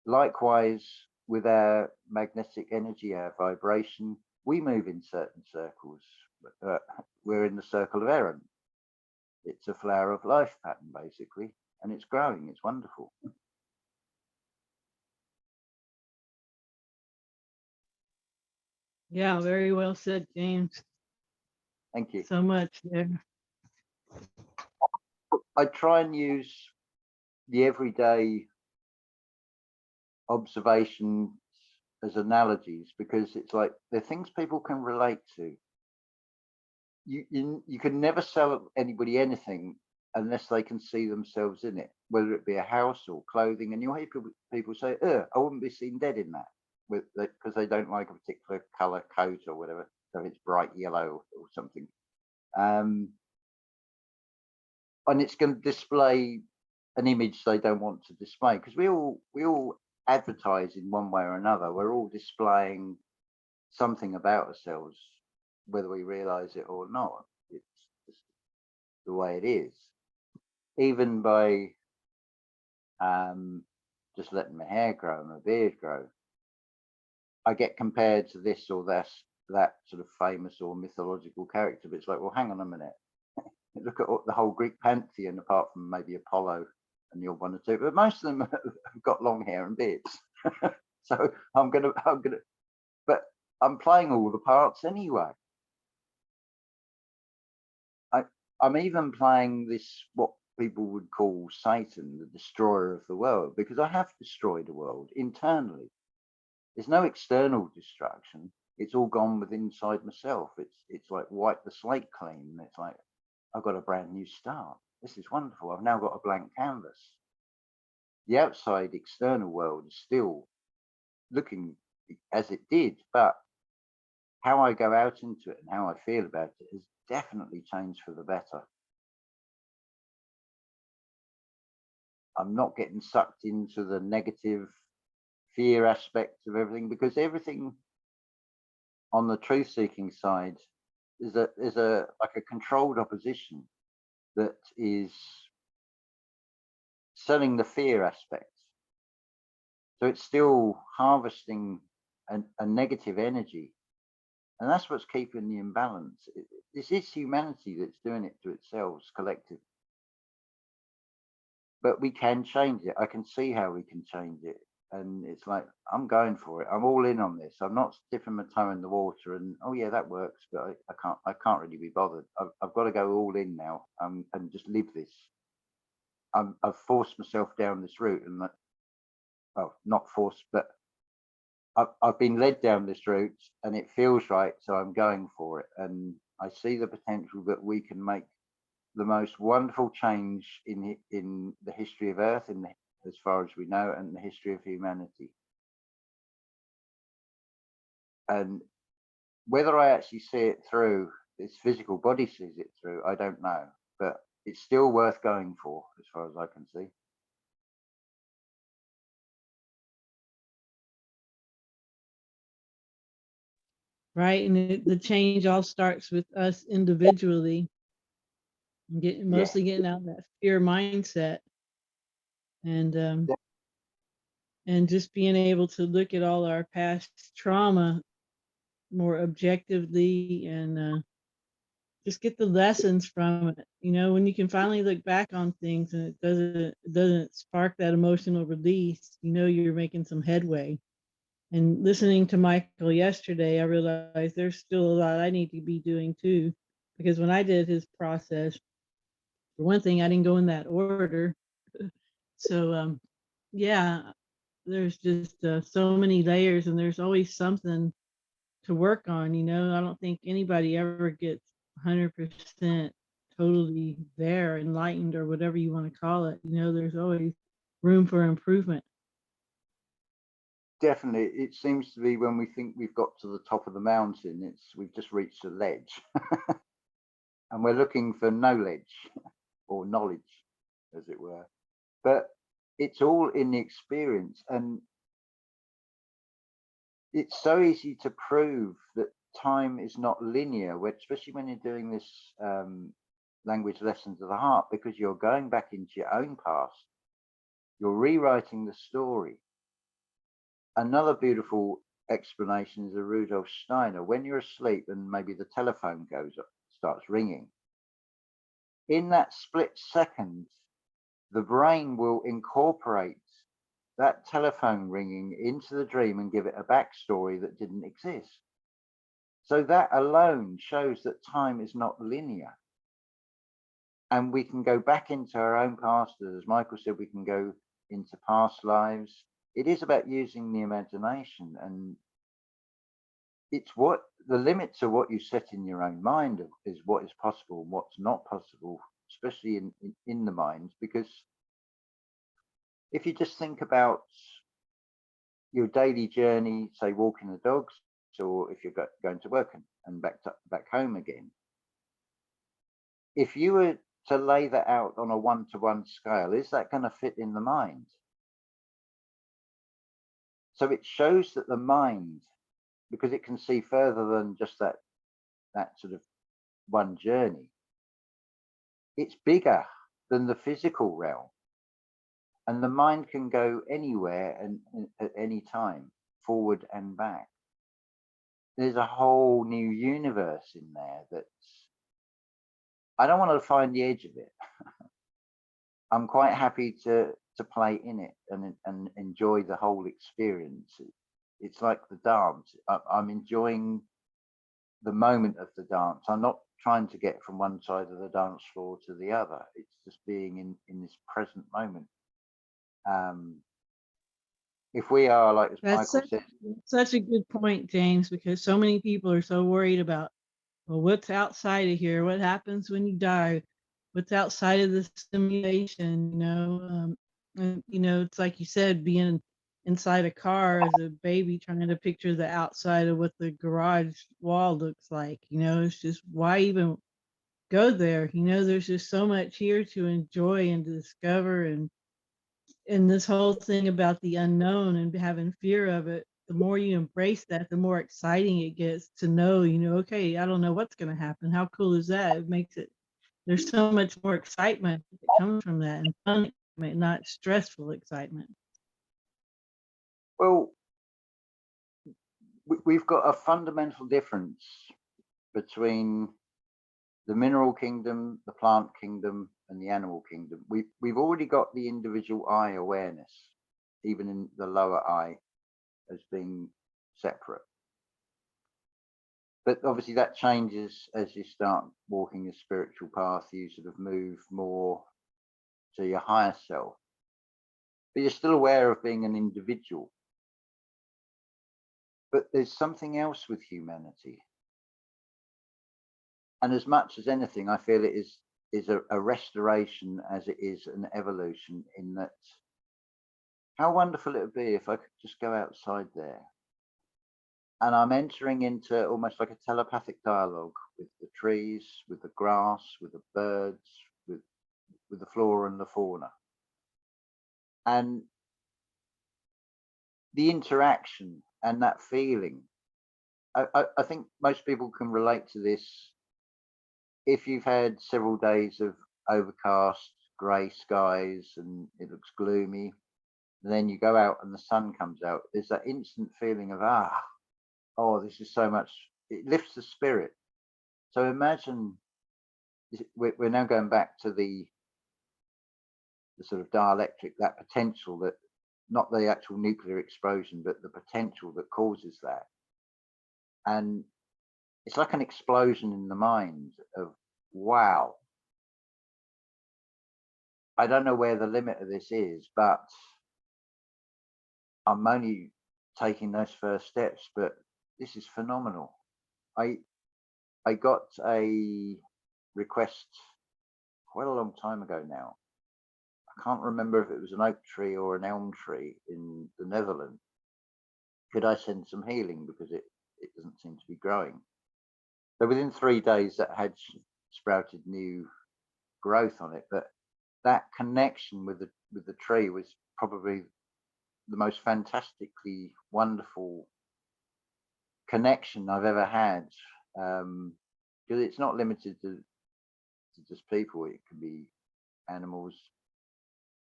Likewise, with our magnetic energy, our vibration, we move in certain circles. We're in the circle of Erin. It's a flower of life pattern, basically, and it's growing. It's wonderful. Yeah, very well said, James. Thank you. So much there. I try and use the everyday observations as analogies, because it's like they're things people can relate to. You can never sell anybody anything unless they can see themselves in it, whether it be a house or clothing. And you'll hear people say, I wouldn't be seen dead in that, because they don't like a particular color coat or whatever. So it's bright yellow or something. And it's going to display an image they don't want to display, because we all advertise in one way or another. We're all displaying something about ourselves, whether we realize it or not. It's just the way it is. Even by just letting my hair grow and my beard grow, I get compared to this or that sort of famous or mythological character. But it's like, well, hang on a minute. Look at the whole Greek pantheon, apart from maybe Apollo and you're one or two, but most of them have got long hair and beards. So but I'm playing all the parts anyway. I'm even playing this, what people would call Satan, the destroyer of the world, because I have destroyed the world internally. There's no external destruction. It's all gone with inside myself. It's like wipe the slate clean. It's like, I've got a brand new start. This is wonderful. I've now got a blank canvas. The outside external world is still looking as it did, but how I go out into it and how I feel about it has definitely changed for the better. I'm not getting sucked into the negative fear aspects of everything, because everything on the truth-seeking side is like a controlled opposition that is selling the fear aspect. So it's still harvesting a negative energy, and that's what's keeping the imbalance. This is humanity that's doing it to itself, collective. But we can change it. I can see how we can change it. And it's like, I'm going for it. I'm all in on this. I'm not dipping my toe in the water and, oh yeah, that works, but I can't really be bothered. I've got to go all in now, and just live this. I've forced myself down this route, and well, not forced, but I've been led down this route and it feels right. So I'm going for it. And I see the potential that we can make the most wonderful change in the history of Earth, as far as we know, and the history of humanity. And whether I actually see it through, this physical body sees it through, I don't know, but it's still worth going for, as far as I can see. Right. And the change all starts with us individually, mostly getting out of that fear mindset, and Yeah. and just being able to look at all our past trauma more objectively, and just get the lessons from it. You know, when you can finally look back on things and it doesn't spark that emotional release, you know you're making some headway. And listening to Michael yesterday, I realized there's still a lot I need to be doing too. Because when I did his process, for one thing, I didn't go in that order. So, yeah, there's just so many layers, and there's always something to work on. You know, I don't think anybody ever gets 100% totally there, enlightened, or whatever you want to call it. You know, there's always room for improvement. Definitely, it seems to be when we think we've got to the top of the mountain, we've just reached a ledge, and we're looking for knowledge or knowledge, as it were. But it's all in the experience, and it's so easy to prove that time is not linear, especially when you're doing this language lessons of the heart, because you're going back into your own past, you're rewriting the story. Another beautiful explanation is a Rudolf Steiner. When you're asleep and maybe the telephone goes up, starts ringing, in that split second, the brain will incorporate that telephone ringing into the dream and give it a backstory that didn't exist. So that alone shows that time is not linear. And we can go back into our own past. As Michael said, we can go into past lives. It is about using the imagination, and it's what the limits of what you set in your own mind is what is possible and what's not possible, especially in the mind. Because if you just think about your daily journey, say walking the dogs, or if you're going to work and back home again, if you were to lay that out on a one-to-one scale, is that going to fit in the mind? So it shows that the mind, because it can see further than just that sort of one journey, it's bigger than the physical realm, and the mind can go anywhere and at any time, forward and back. There's a whole new universe in there that's, I don't want to find the edge of it. I'm quite happy to play in it and enjoy the whole experience. It's like the dance. I'm enjoying the moment of the dance. I'm not trying to get from one side of the dance floor to the other. It's just being in this present moment. If we are, like as That's Michael said, such a good point, James, because so many people are so worried about, well, what's outside of here? What happens when you die? What's outside of the simulation? And it's like you said, being inside a car as a baby, trying to picture the outside of what the garage wall looks like. It's just, why even go there? There's just so much here to enjoy and to discover, and this whole thing about the unknown and having fear of it, the more you embrace that, the more exciting it gets to know, okay, I don't know what's going to happen. How cool is that? It makes it, there's so much more excitement that comes from that, and fun excitement, not stressful excitement. well, we've got a fundamental difference between the mineral kingdom, the plant kingdom, and the animal kingdom. We've already got the individual eye awareness, even in the lower eye, as being separate. But obviously that changes as you start walking a spiritual path. You sort of move more to your higher self, but you're still aware of being an individual. But there's something else with humanity. And as much as anything, I feel it is is a restoration as it is an evolution, in that how wonderful it would be if I could just go outside there and I'm entering into almost like a telepathic dialogue with the trees, with the grass, with the birds, with the flora and the fauna. And the interaction and that feeling, I think most people can relate to this. If you've had several days of overcast, grey skies and it looks gloomy, then you go out and the sun comes out, there's that instant feeling of, oh, this is so much, it lifts the spirit. So imagine, we're now going back to the sort of dielectric, that potential, that not the actual nuclear explosion, but the potential that causes that. And it's like an explosion in the mind of, wow, I don't know where the limit of this is, but I'm only taking those first steps, but this is phenomenal. I got a request quite a long time ago now. I can't remember if it was an oak tree or an elm tree in the Netherlands. Could I send some healing because it doesn't seem to be growing? So within 3 days that had sprouted new growth on it, but that connection with the tree was probably the most fantastically wonderful connection I've ever had, because it's not limited to just people. It can be animals,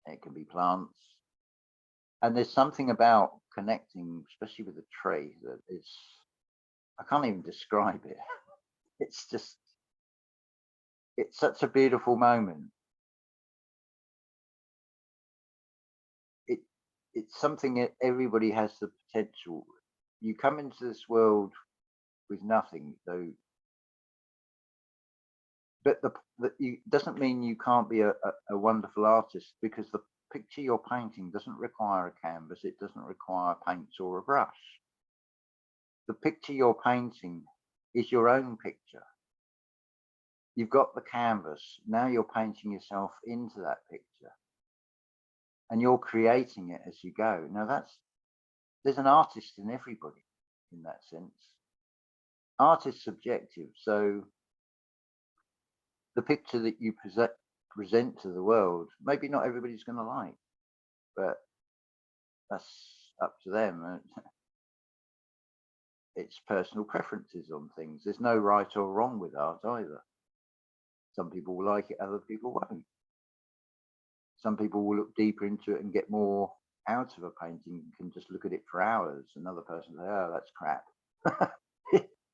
it can be plants, and there's something about connecting, especially with a tree, that it's, I can't even describe it. It's just, it's such a beautiful moment. It's something that everybody has the potential. You come into this world with nothing, though, but you doesn't mean you can't be a wonderful artist, because the picture you're painting doesn't require a canvas, it doesn't require paints or a brush. The picture you're painting is your own picture. You've got the canvas, now you're painting yourself into that picture and you're creating it as you go. Now there's an artist in everybody in that sense. Art is subjective, so the picture that you present to the world, maybe not everybody's going to like, but that's up to them. It's personal preferences on things. There's no right or wrong with art either. Some people will like it, other people won't. Some people will look deeper into it and get more out of a painting, can just look at it for hours. Another person say, oh, that's crap.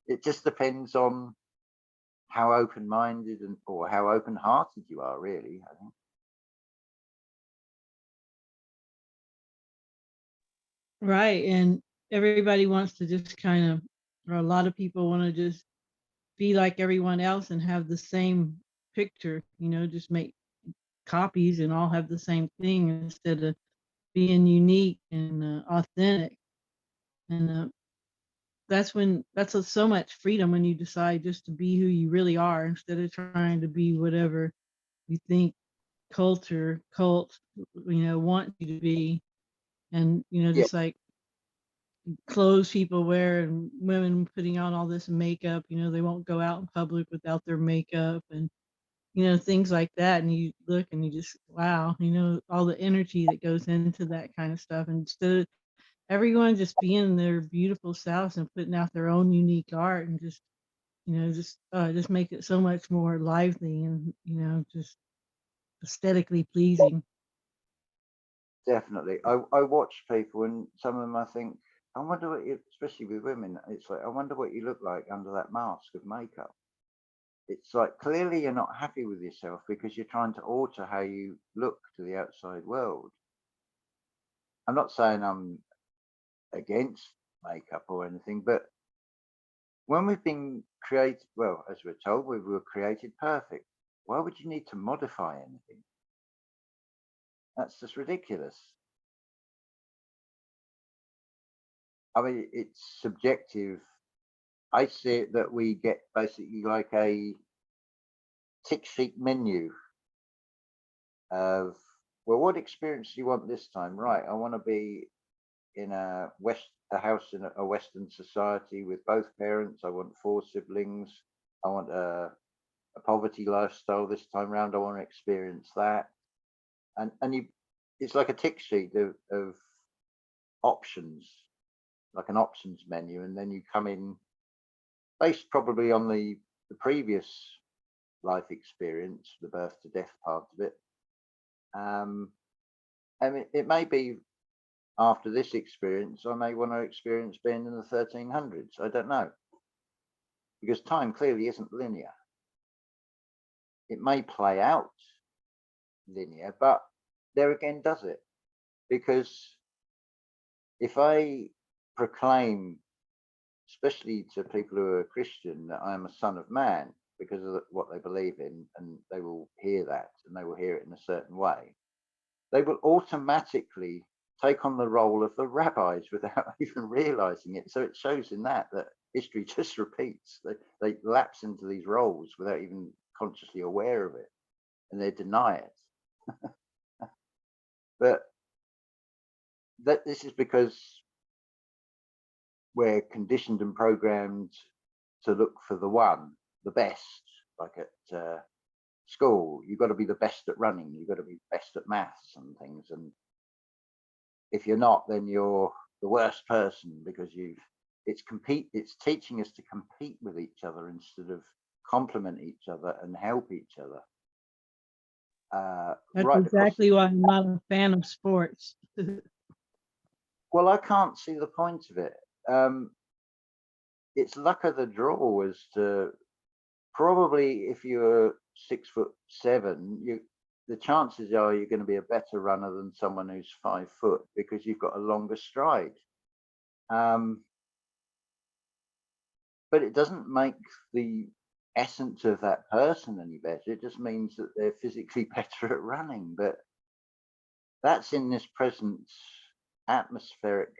It just depends on how open-minded or how open-hearted you are, really, I think. Right. And everybody wants to just kind of, or a lot of people want to just be like everyone else and have the same picture, just make copies and all have the same thing instead of being unique and authentic. And that's so much freedom when you decide just to be who you really are instead of trying to be whatever you think cult want you to be. And Yeah, just like clothes people wear and women putting on all this makeup, they won't go out in public without their makeup and things like that. And you look and you just, wow, all the energy that goes into that kind of stuff. And instead of everyone just being their beautiful selves and putting out their own unique art and just make it so much more lively and just aesthetically pleasing. definitely. I watch people, and some of them I think, I wonder what you, especially with women, it's like, I wonder what you look like under that mask of makeup. It's like, clearly you're not happy with yourself because you're trying to alter how you look to the outside world. I'm not saying I'm against makeup or anything, but when we've been created, well, as we're told, we were created perfect. Why would you need to modify anything? That's just ridiculous. I mean, it's subjective. I see it that we get basically like a tick sheet menu of, well, what experience do you want this time? Right, I want to be in a house in a Western society with both parents. I want 4 siblings. I want a poverty lifestyle this time round. I want to experience that. And you, it's like a tick sheet of options, like an options menu, and then you come in based probably on the previous life experience, the birth to death part of it. And it may be after this experience, I may want to experience being in the 1300s. I don't know, because time clearly isn't linear. It may play out linear, but there again, does it? Because if I proclaim, especially to people who are Christian, that I am a son of man because of what they believe in, and they will hear that and they will hear it in a certain way, they will automatically take on the role of the rabbis without even realizing it. So it shows in that history just repeats. They lapse into these roles without even consciously aware of it, and they deny it. But this is because we're conditioned and programmed to look for the one, the best. Like at school, you've got to be the best at running, you've got to be best at maths and things, and if you're not, then you're the worst person, because it's teaching us to compete with each other instead of complement each other and help each other. That's right exactly why I'm not a fan of sports. Well, I can't see the point of it. It's luck of the draw as to, probably if you're 6'7", the chances are you're going to be a better runner than someone who's 5 foot, because you've got a longer stride. But it doesn't make the essence of that person any better. It just means that they're physically better at running. But that's in this present atmospheric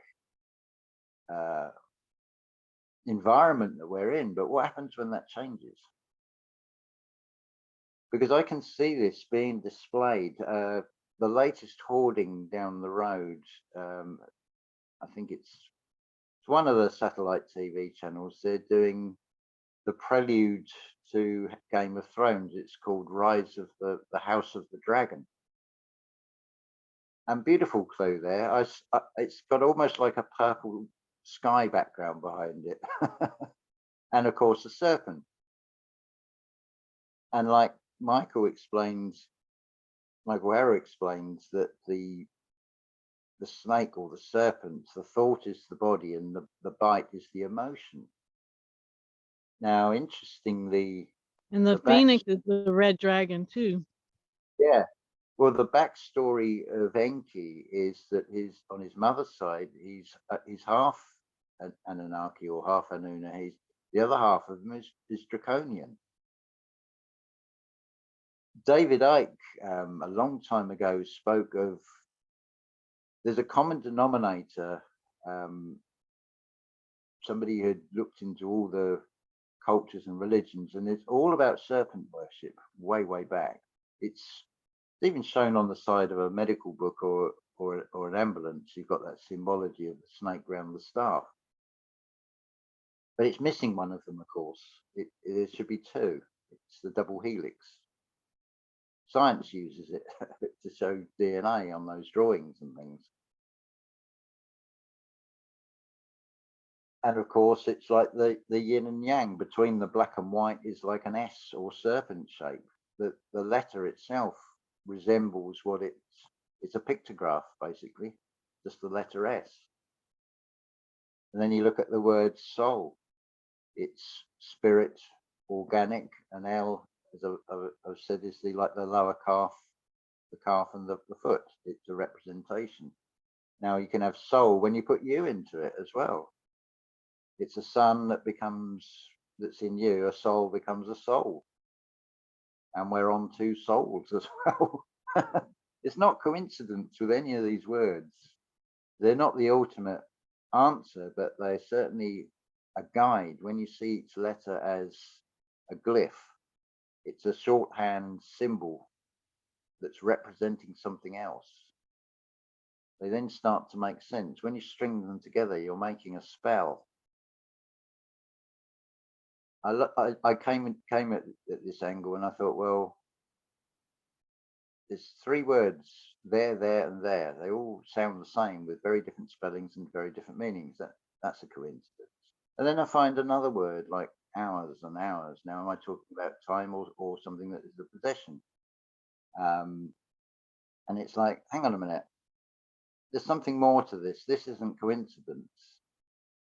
environment that we're in. But what happens when that changes? Because I can see this being displayed. The latest hoarding down the road, I think it's one of the satellite TV channels. They're doing the prelude to Game of Thrones. It's called Rise of the House of the Dragon. And beautiful clue there. It's got almost like a purple sky background behind it. And of course, a serpent. And like Michael Harrow explains that the snake or the serpent, the thought is the body and the bite is the emotion. Now, interestingly, And the phoenix is the red dragon too. Yeah. Well, the backstory of Enki is that on his mother's side, he's half an Anunnaki or half Anuna. The other half of him is Draconian. David Icke, a long time ago, spoke of, there's a common denominator. Somebody had looked into all the cultures and religions, and it's all about serpent worship way back. It's even shown on the side of a medical book or an ambulance. You've got that symbology of the snake round the staff, but it's missing one of them, of course. There should be 2. It's the double helix. Science uses it to show DNA on those drawings and things. And of course, it's like the yin and yang. Between the black and white is like an S or serpent shape. The letter itself resembles what it's a pictograph, basically, just the letter S. And then you look at the word soul. It's spirit, organic, and L, as I've said, is the lower calf, the calf and the foot. It's a representation. Now you can have soul when you put you into it as well. It's a sun that's in you. A soul becomes a soul, and we're on 2 souls as well. It's not coincidence with any of these words. They're not the ultimate answer, but they're certainly a guide. When you see each letter as a glyph, It's a shorthand symbol that's representing something else. They then start to make sense. When you string them together, you're making a spell. I came at this angle and I thought, well, there's 3 words, there, and there. They all sound the same with very different spellings and very different meanings. That's a coincidence. And then I find another word like hours and hours. Now, am I talking about time or something that is a possession? And it's like, hang on a minute. There's something more to this. This isn't coincidence.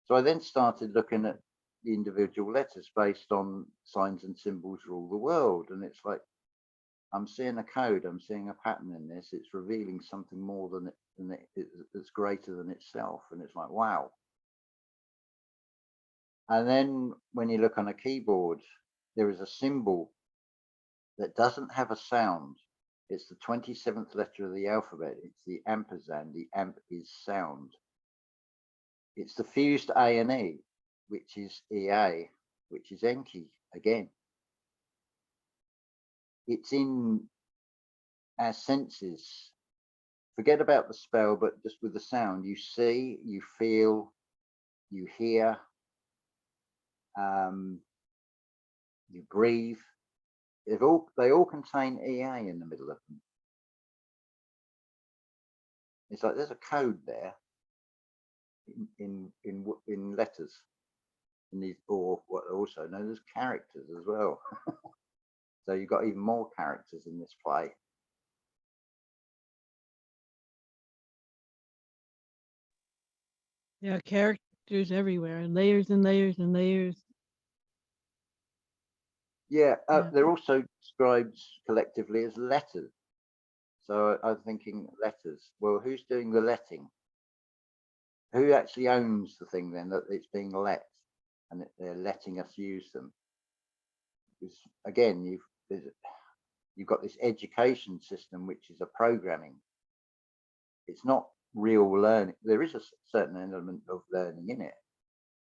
So I then started looking at the individual letters based on signs and symbols rule the world. And it's like, I'm seeing a code, I'm seeing a pattern in this. It's revealing something more than it's greater than itself. And it's like, wow. And then when you look on a keyboard, there is a symbol that doesn't have a sound. It's the 27th letter of the alphabet. It's the ampersand. The amp is sound. It's the fused A and E, which is EA, which is Enki again. It's in our senses. Forget about the spell, but just with the sound, you see, you feel, you hear, you breathe. They all contain EA in the middle of them. It's like there's a code there in letters, in these, or what are also known as characters as well. So you've got even more characters in this play. Yeah, characters everywhere, and layers and layers and layers. Yeah, Yeah. they're also described collectively as letters. So I'm thinking letters. Well, who's doing the letting? Who actually owns the thing then that it's being let, and they're letting us use them? Because again, you've got this education system, which is a programming. It's not real learning. There is a certain element of learning in it.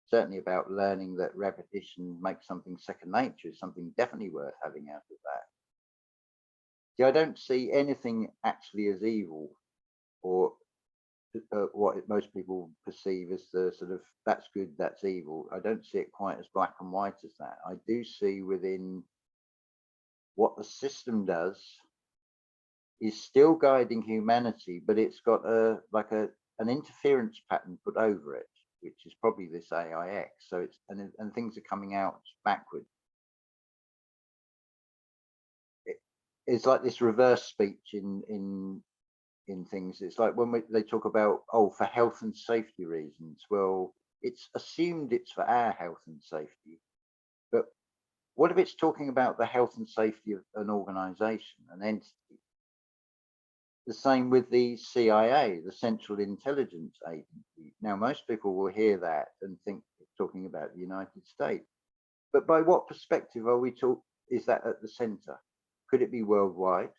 Certainly about learning that repetition makes something second nature is something definitely worth having out of that. Yeah, I don't see anything actually as evil, or what most people perceive as the sort of that's good, that's evil. I don't see it quite as black and white as that. I do see within what the system does is still guiding humanity, but it's got an interference pattern put over it, which is probably this AIX. So it's and things are coming out backward. It's like this reverse speech in things. It's like when they talk about, oh, for health and safety reasons. Well, it's assumed it's for our health and safety, but what if it's talking about the health and safety of an organization, an entity? The same with the CIA, the Central Intelligence Agency. Now, most people will hear that and think it's talking about the United States. But by what perspective are we talking? Is that at the center? Could it be worldwide?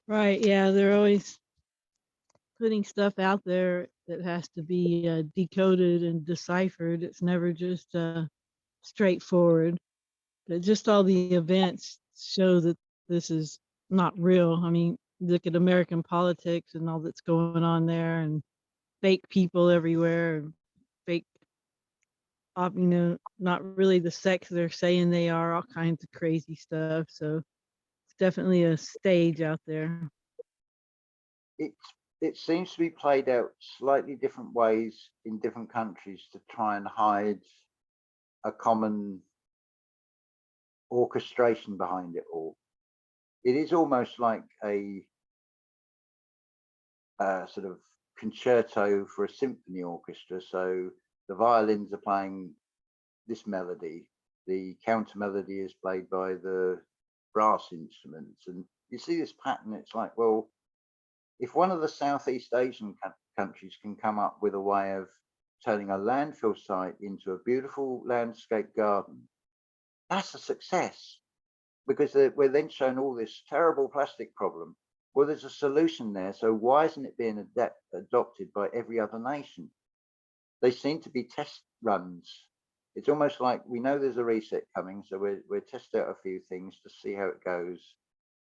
Right. Yeah, they're always putting stuff out there that has to be decoded and deciphered. It's never just straightforward. But just all the events show that this is not real. I mean, look at American politics and all that's going on there, and fake people everywhere, and fake, not really the sex they're saying they are, all kinds of crazy stuff. So it's definitely a stage out there. It seems to be played out slightly different ways in different countries to try and hide a common orchestration behind it all. It is almost like a sort of concerto for a symphony orchestra. So the violins are playing this melody, the counter melody is played by the brass instruments, and you see this pattern. It's like, well, if one of the Southeast Asian countries can come up with a way of turning a landfill site into a beautiful landscape garden, that's a success, because we're then shown all this terrible plastic problem, well, there's a solution there. So why isn't it being adopted by every other nation? They seem to be test runs. It's almost like we know there's a reset coming, so we're test out a few things to see how it goes.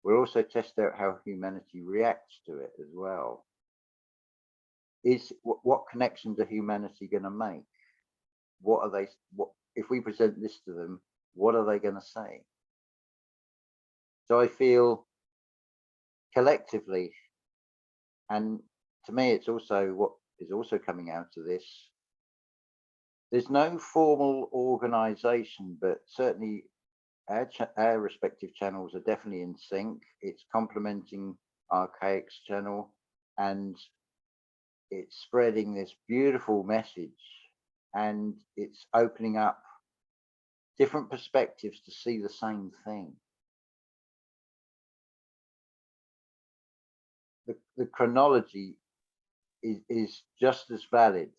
We'll also test out how humanity reacts to it as well. Is what connection to humanity going to make? What are they? What if we present this to them? What are they going to say? So I feel collectively, and to me, it's also what is also coming out of this. There's no formal organization, but certainly our respective channels are definitely in sync. It's complementing Archaic's channel, and it's spreading this beautiful message, and it's opening up different perspectives to see the same thing. The chronology is just as valid,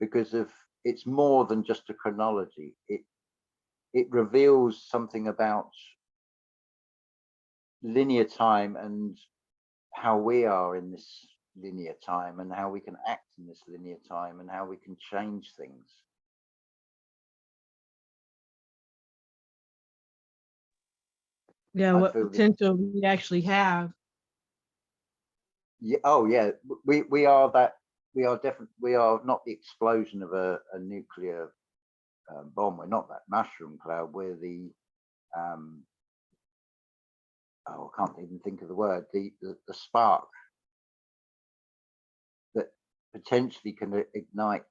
because of it's more than just a chronology. It reveals something about linear time and how we are in this linear time, and how we can act in this linear time, and how we can change things. Yeah, what potential we actually have. Yeah. Oh, yeah. We are that. We are definitely. We are not the explosion of a nuclear bomb. We're not that mushroom cloud. We're the. Oh, I can't even think of the word. The spark that potentially can ignite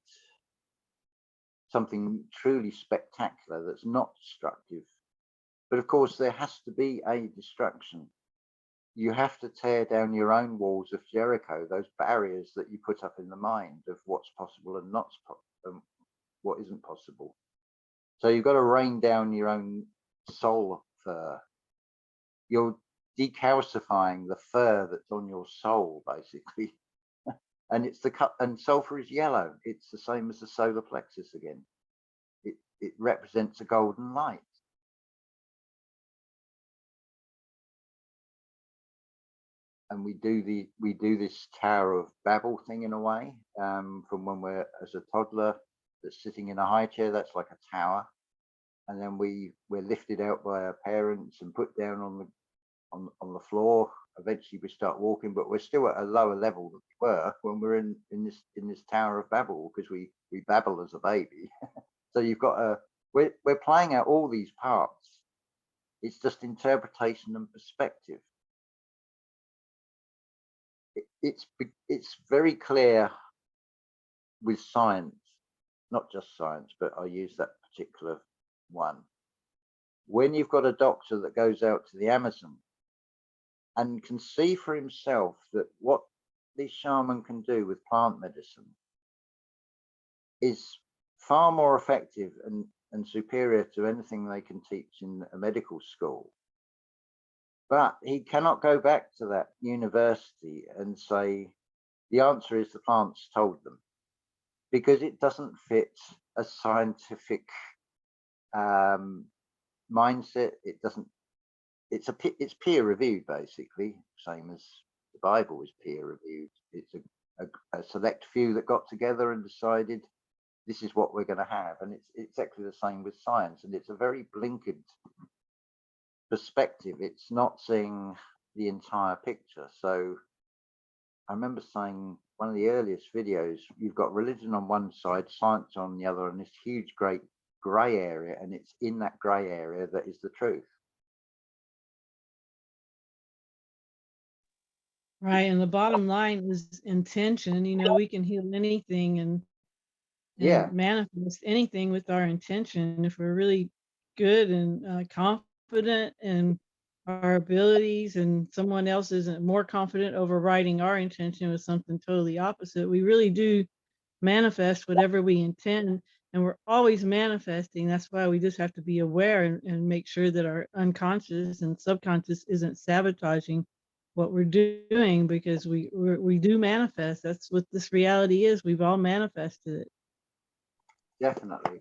something truly spectacular. That's not destructive. But of course, there has to be a destruction. You have to tear down your own walls of Jericho, those barriers that you put up in the mind of what's possible and not what isn't possible. So you've got to rain down your own soul fur. You're decalcifying the fur that's on your soul, basically. And it's and sulfur is yellow. It's the same as the solar plexus again. It represents a golden light. And we do this Tower of Babel thing in a way, from when we're as a toddler that's sitting in a high chair. That's like a tower, and then we're lifted out by our parents and put down on the floor. Eventually we start walking, but we're still at a lower level than we were when we're in this Tower of Babel, because we babble as a baby. So you've got we're playing out all these parts. It's just interpretation and perspective. It's very clear with science, not just science, but I use that particular one. When you've got a doctor that goes out to the Amazon and can see for himself that what this shaman can do with plant medicine is far more effective and superior to anything they can teach in a medical school. But he cannot go back to that university and say, the answer is the plants told them, because it doesn't fit a scientific mindset. It doesn't. It's peer reviewed, basically, same as the Bible is peer reviewed. It's a select few that got together and decided this is what we're going to have, and it's exactly the same with science. And it's a very blinkered perspective. It's not seeing the entire picture. So I remember saying one of the earliest videos, you've got religion on one side, science on the other, and this huge great grey area, and it's in that grey area that is the truth. Right, and the bottom line is intention. You know, we can heal anything and manifest anything with our intention if we're really good and confident in our abilities, and someone else isn't more confident overriding our intention with something totally opposite. We really do manifest whatever we intend, and we're always manifesting. That's why we just have to be aware and make sure that our unconscious and subconscious isn't sabotaging what we're doing, because we do manifest. That's what this reality is. We've all manifested it. Definitely.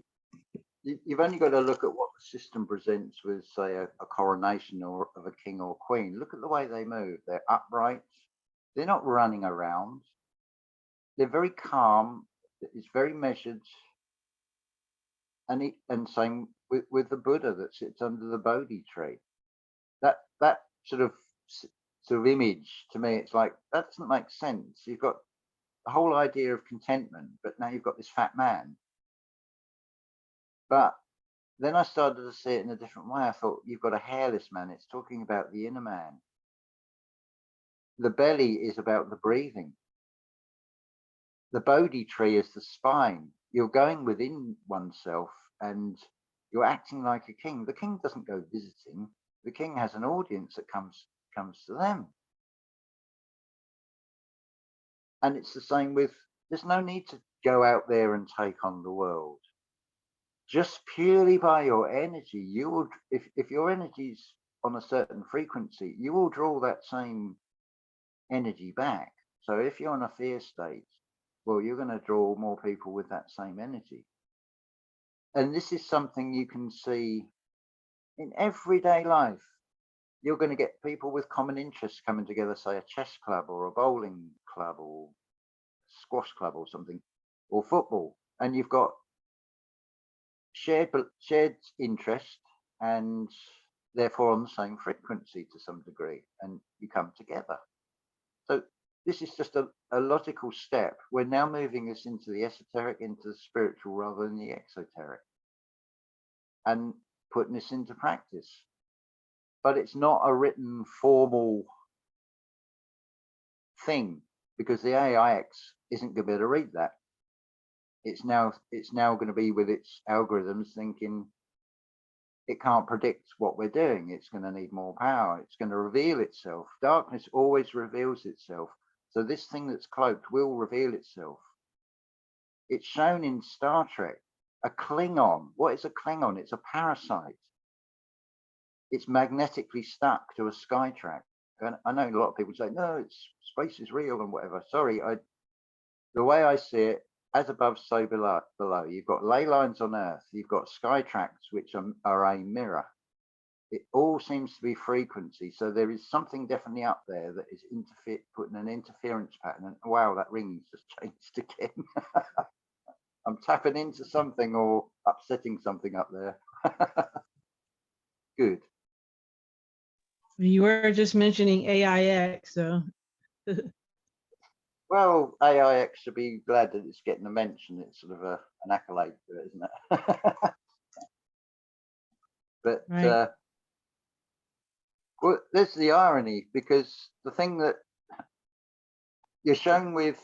you've only got to look at what the system presents with, say, a coronation or of a king or queen. Look at the way they move. They're upright. They're not running around. They're very calm. It's very measured. And same with the Buddha that sits under the Bodhi tree. That sort of image, to me, it's like, that doesn't make sense. You've got the whole idea of contentment, but now you've got this fat man. But then I started to see it in a different way. I thought, you've got a hairless man. It's talking about the inner man. The belly is about the breathing. The Bodhi tree is the spine. You're going within oneself and you're acting like a king. The king doesn't go visiting. The king has an audience that comes to them. And it's the same with, there's no need to go out there and take on the world. Just purely by your energy, you will, if your energy's on a certain frequency, you will draw that same energy back. So if you're in a fear state, well, you're going to draw more people with that same energy. And this is something you can see in everyday life. You're going to get people with common interests coming together, say a chess club or a bowling club or squash club or something, or football, and you've got shared interest and therefore on the same frequency to some degree, and you come together. So this is just a logical step. We're now moving us into the esoteric, into the spiritual rather than the exoteric, and putting this into practice. But it's not a written formal thing, because the AIX isn't going to be able to read that. It's now going to be with its algorithms thinking it can't predict what we're doing. It's going to need more power. It's going to reveal itself. Darkness always reveals itself. So this thing that's cloaked will reveal itself. It's shown in Star Trek. A Klingon. What is a Klingon? It's a parasite. It's magnetically stuck to a Skytrack. And I know a lot of people say, no, space is real and whatever. Sorry, the way I see it, as above, so below. You've got ley lines on Earth. You've got Skytracks, which are a mirror. It all seems to be frequency. So there is something definitely up there that is putting an interference pattern. And wow, that ring's just changed again. I'm tapping into something or upsetting something up there. Good. You were just mentioning AIX, so. Well, AIX should be glad that it's getting a mention. It's sort of an accolade to it, isn't it? But right. well, there's the irony, because the thing that you're shown with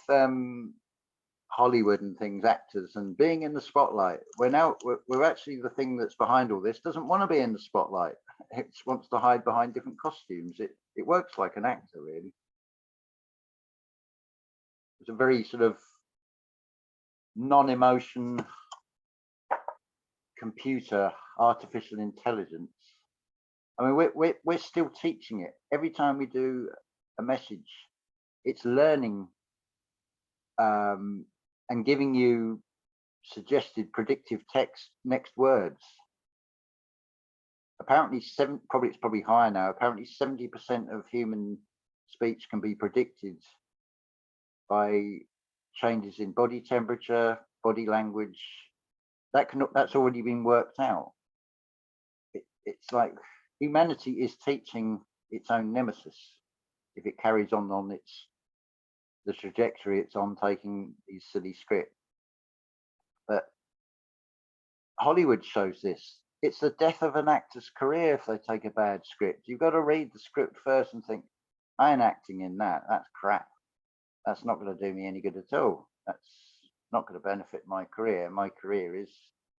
Hollywood and things, actors, and being in the spotlight, we're actually, the thing that's behind all this doesn't want to be in the spotlight. It wants to hide behind different costumes. It works like an actor, really. It's a very sort of non-emotion computer, artificial intelligence. I mean, we're still teaching it. Every time we do a message, it's learning and giving you suggested predictive text, next words. Apparently, it's probably higher now. Apparently, 70% of human speech can be predicted by changes in body temperature, body language. That's already been worked out. It's like humanity is teaching its own nemesis if it carries on the trajectory it's on, taking these silly scripts. But Hollywood shows this. It's the death of an actor's career if they take a bad script. You've got to read the script first and think, I ain't acting in that. That's crap. That's not going to do me any good at all. That's not going to benefit my career. My career is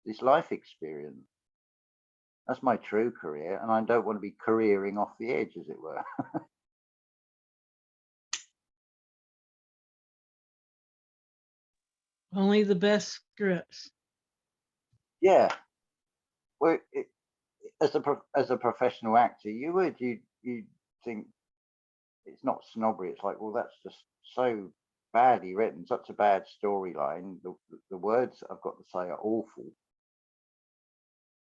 this life experience. That's my true career, and I don't want to be careering off the edge, as it were. Only the best scripts. Yeah. Well, as a professional actor, you think it's not snobbery. It's like, well, that's just so badly written, such a bad storyline. The words I've got to say are awful.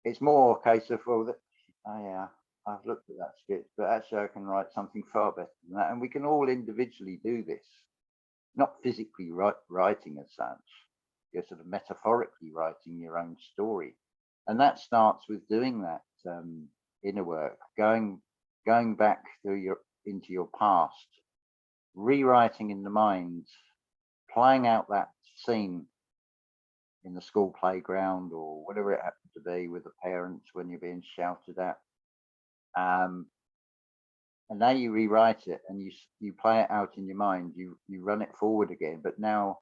it's more a case of, well, oh yeah, I've looked at that sketch, but actually I can write something far better than that. And we can all individually do this, not physically writing as such. You're sort of metaphorically writing your own story. And that starts with doing that inner work, going back through into your past, rewriting in the mind, playing out that scene in the school playground or whatever it happened to be with the parents when you're being shouted at. And now you rewrite it and you play it out in your mind, you run it forward again, but now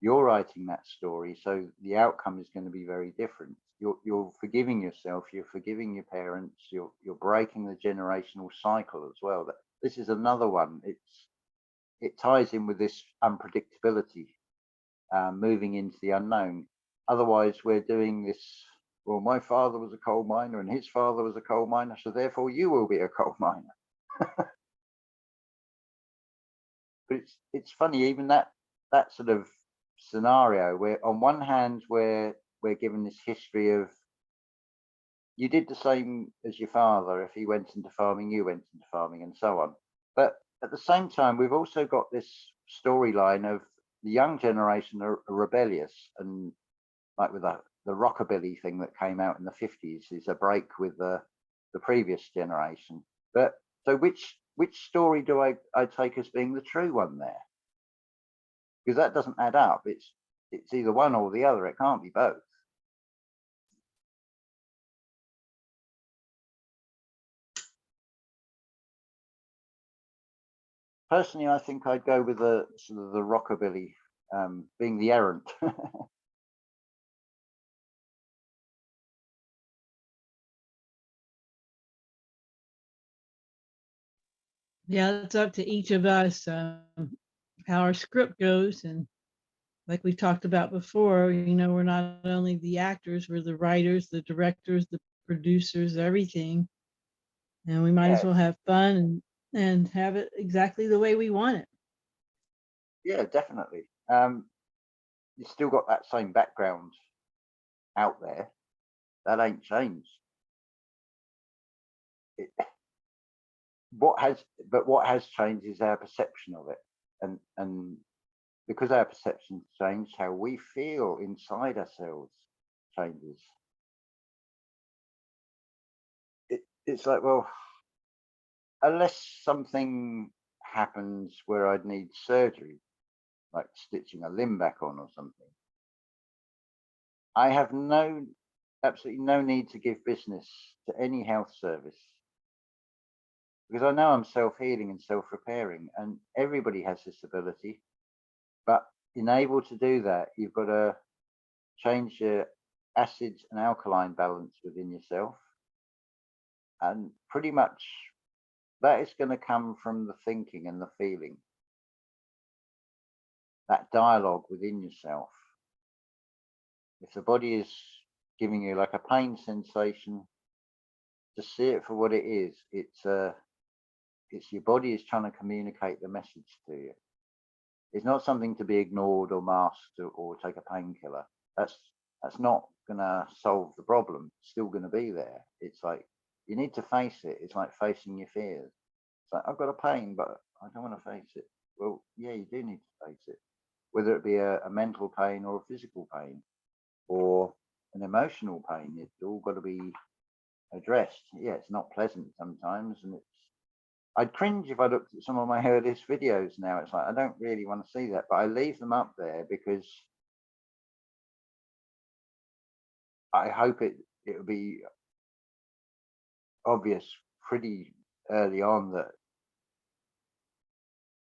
you're writing that story, so the outcome is going to be very different. You're forgiving yourself, you're forgiving your parents, you're breaking the generational cycle as well. That this is another one. It ties in with this unpredictability, moving into the unknown. Otherwise, we're doing this. Well, my father was a coal miner, and his father was a coal miner, so therefore you will be a coal miner. But it's funny, even that sort of scenario where on one hand we're given this history of you did the same as your father. If he went into farming, you went into farming, and so on. But at the same time, we've also got this storyline of the young generation are rebellious, and like with the rockabilly thing that came out in the 50s is a break with the previous generation. But so which story do I take as being the true one there? Because that doesn't add up. It's either one or the other. It can't be both. Personally, I think I'd go with the sort of the rockabilly, being the errant. Yeah, it's up to each of us how our script goes. And like we talked about before, we're not only the actors, we're the writers, the directors, the producers, everything. And we might as well have fun and have it exactly the way we want it. Yeah, definitely. You still got that same background out there. That ain't changed. What has changed is our perception of it, and because our perceptions change, how we feel inside ourselves changes. It's like, well, unless something happens where I'd need surgery, like stitching a limb back on or something, I have absolutely no need to give business to any health service, because I know I'm self-healing and self-repairing, and everybody has this ability. But in able to do that, you've got to change your acids and alkaline balance within yourself. And pretty much that is going to come from the thinking and the feeling, that dialogue within yourself. If the body is giving you like a pain sensation, just see it for what it is. It's your body is trying to communicate the message to you. It's not something to be ignored or masked or take a painkiller. That's not gonna solve the problem. It's still gonna be there. It's like you need to face it. It's like facing your fears. It's like, I've got a pain, but I don't want to face it. Well, yeah, you do need to face it, whether it be a mental pain or a physical pain or an emotional pain. It's all got to be addressed. Yeah, it's not pleasant sometimes, and I'd cringe if I looked at some of my earliest videos now. It's like, I don't really want to see that, but I leave them up there because I hope it'll be obvious pretty early on that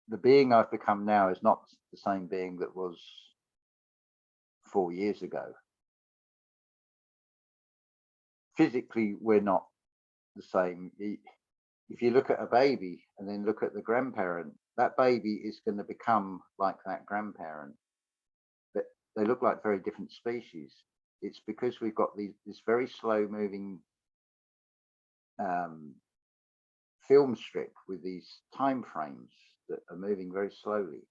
the being I've become now is not the same being that was 4 years ago. Physically, we're not the same. If you look at a baby and then look at the grandparent, that baby is going to become like that grandparent. But they look like very different species. It's because we've got this very slow moving film strip with these time frames that are moving very slowly.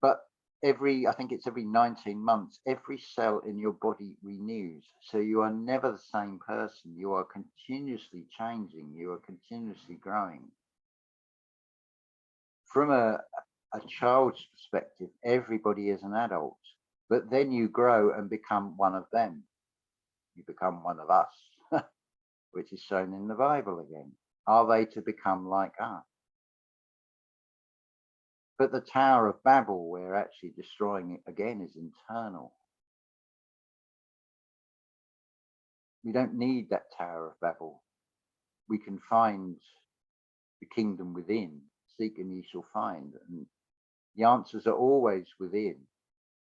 But I think it's every 19 months, every cell in your body renews. So you are never the same person. You are continuously changing. You are continuously growing. From a child's perspective, everybody is an adult, but then you grow and become one of them. You become one of us, which is shown in the Bible again. Are they to become like us? But the Tower of Babel, we're actually destroying it again, is internal. We don't need that Tower of Babel. We can find the kingdom within. Seek and ye shall find. And the answers are always within.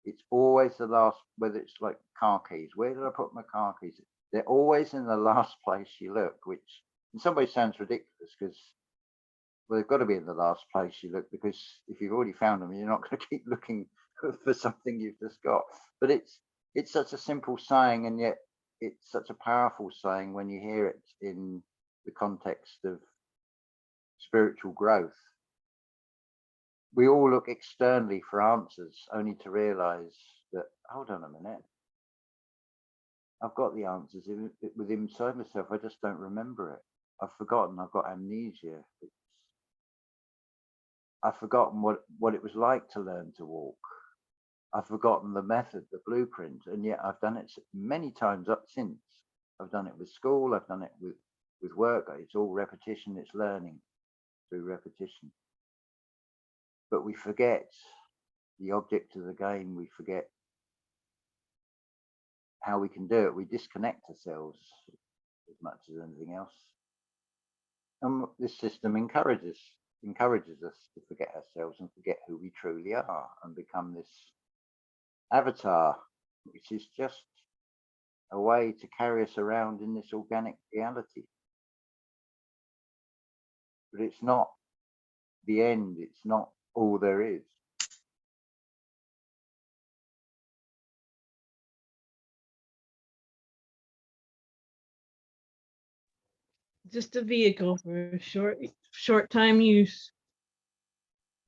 It's always the last, whether it's like car keys. Where did I put my car keys? They're always in the last place you look, which in some ways sounds ridiculous because, well, they've got to be in the last place you look, because if you've already found them, you're not going to keep looking for something you've just got. But it's such a simple saying, and yet it's such a powerful saying when you hear it in the context of spiritual growth. We all look externally for answers, only to realize that, hold on a minute, I've got the answers within inside myself. I just don't remember it. I've forgotten. I've got amnesia. I've forgotten what it was like to learn to walk. I've forgotten the method, the blueprint, and yet I've done it many times up since. I've done it with school. I've done it with work. It's all repetition. It's learning through repetition. But we forget the object of the game. We forget how we can do it. We disconnect ourselves as much as anything else. And this system encourages us to forget ourselves and forget who we truly are and become this avatar, which is just a way to carry us around in this organic reality. But it's not the end. It's not all there is. Just a vehicle for short time use.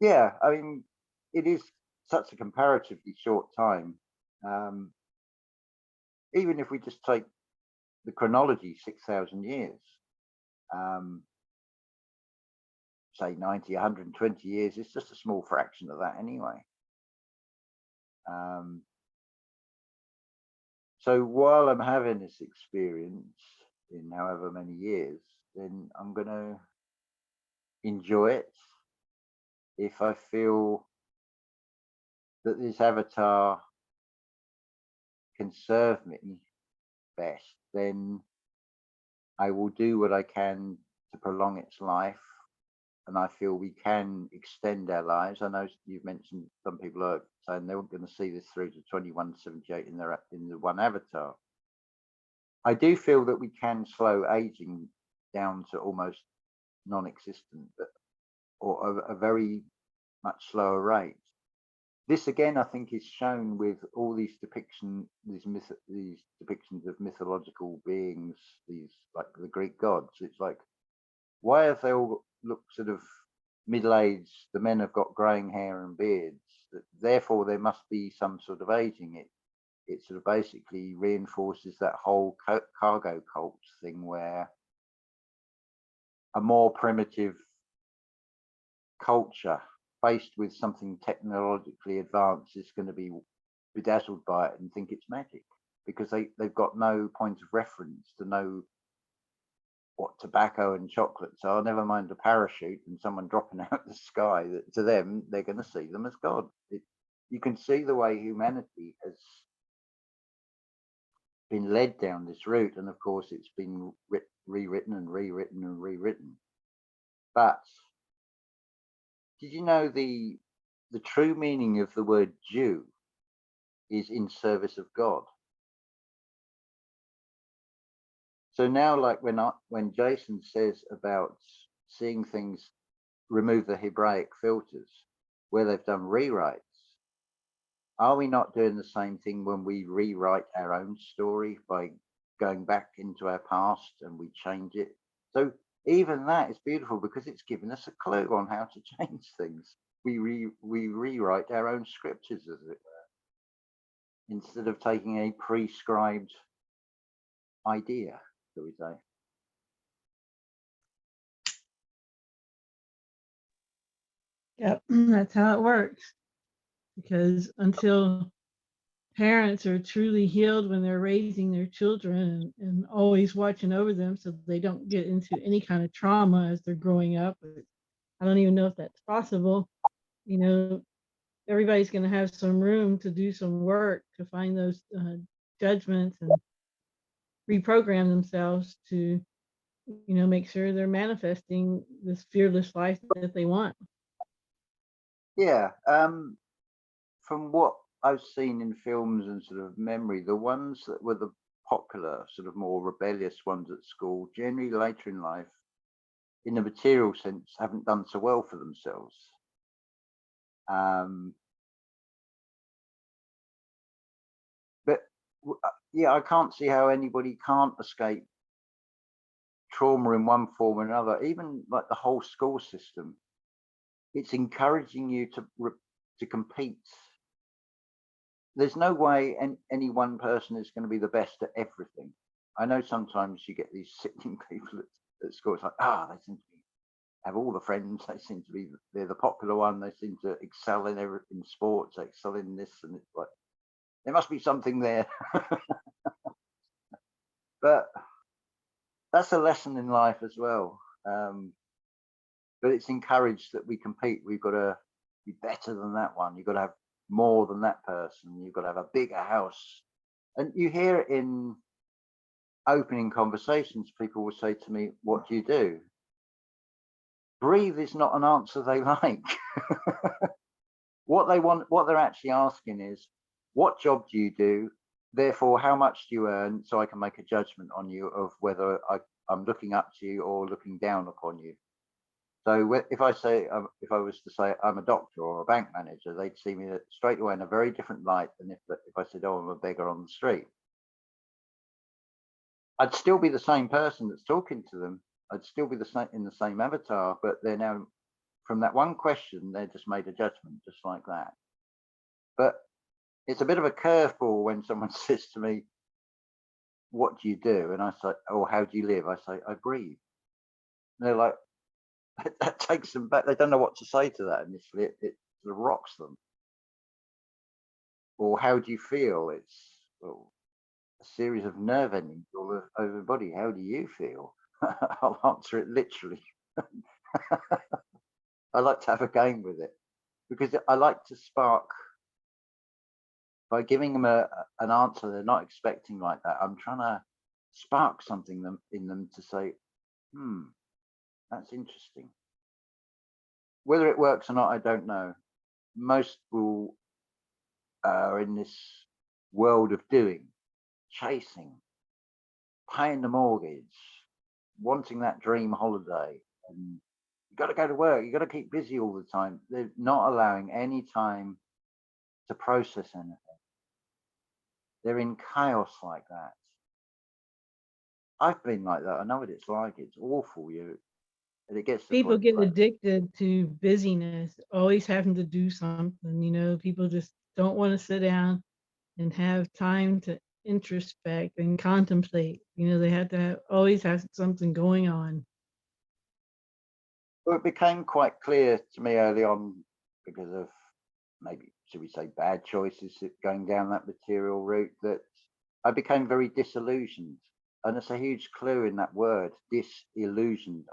Yeah, I mean, it is such a comparatively short time. Even if we just take the chronology, 6,000 years, say 90, 120 years, it's just a small fraction of that anyway. So while I'm having this experience in however many years, then I'm going to enjoy it. If I feel that this avatar can serve me best, then I will do what I can to prolong its life. And I feel we can extend our lives. I know you've mentioned some people are saying they're going to see this through to 2178 in the one avatar. I do feel that we can slow aging down to almost non-existent, or a very much slower rate. This again, I think, is shown with all these depictions of mythological beings, these like the Greek gods. It's like, why have they all look sort of middle-aged? The men have got graying hair and beards. Therefore, there must be some sort of aging. It sort of basically reinforces that whole cargo cult thing, where a more primitive culture faced with something technologically advanced is going to be bedazzled by it and think it's magic, because they've got no point of reference to know what tobacco and chocolates are, never mind a parachute and someone dropping out of the sky. That to them, they're going to see them as God. You can see the way humanity has been led down this route, and of course it's been rewritten and rewritten and rewritten. But did you know the true meaning of the word Jew is in service of God? So now, like when Jason says about seeing things, remove the Hebraic filters, where they've done rewrites, are we not doing the same thing when we rewrite our own story by going back into our past and we change it? So even that is beautiful, because it's given us a clue on how to change things. we rewrite our own scriptures, as it were, instead of taking a prescribed idea, shall we say. Yep, that's how it works. Because until parents are truly healed when they're raising their children and always watching over them so they don't get into any kind of trauma as they're growing up. I don't even know if that's possible. You know, everybody's going to have some room to do some work to find those judgments and reprogram themselves to, make sure they're manifesting this fearless life that they want. Yeah. From what I've seen in films and sort of memory, the ones that were the popular, sort of more rebellious ones at school, generally later in life, in the material sense, haven't done so well for themselves. But yeah, I can't see how anybody can't escape trauma in one form or another. Even like the whole school system, it's encouraging you to compete. There's no way any one person is going to be the best at everything. I know sometimes you get these sitting people at school. It's like, they seem to have all the friends. They seem to be, they're the popular one. They seem to excel in in sports, they excel in this, and it's like, there must be something there. But that's a lesson in life as well. But it's encouraged that we compete. We've got to be better than that one. You've got to have more than that person. You've got to have a bigger house. And you hear it in opening conversations. People will say to me, what do you do? Breathe is not an answer they like. What they want, what they're actually asking is, what job do you do? Therefore, how much do you earn? So I can make a judgment on you of whether I'm looking up to you or looking down upon you. So if I was to say I'm a doctor or a bank manager, they'd see me straight away in a very different light than if I said, oh, I'm a beggar on the street. I'd still be the same person that's talking to them. I'd still be in the same avatar, but they're now, from that one question, they just made a judgment just like that. But it's a bit of a curveball when someone says to me, what do you do? And I say, oh, how do you live? I say, I breathe. And they're like, that takes them back. They don't know what to say to that initially. It sort of rocks them. Or how do you feel? It's a series of nerve endings all over the body. How do you feel? I'll answer it literally. I like to have a game with it because I like to spark by giving them an answer they're not expecting like that. I'm trying to spark something in them to say, that's interesting. Whether it works or not, I don't know. Most people are in this world of doing, chasing, paying the mortgage, wanting that dream holiday, and you got to go to work. You got to keep busy all the time. They're not allowing any time to process anything. They're in chaos like that. I've been like that. I know what it's like. It's awful. And it gets to People get like, addicted to busyness, always having to do something. People just don't want to sit down and have time to introspect and contemplate. They have to always have something going on. Well, it became quite clear to me early on, because of maybe, should we say, bad choices going down that material route, that I became very disillusioned. And it's a huge clue in that word, disillusioned.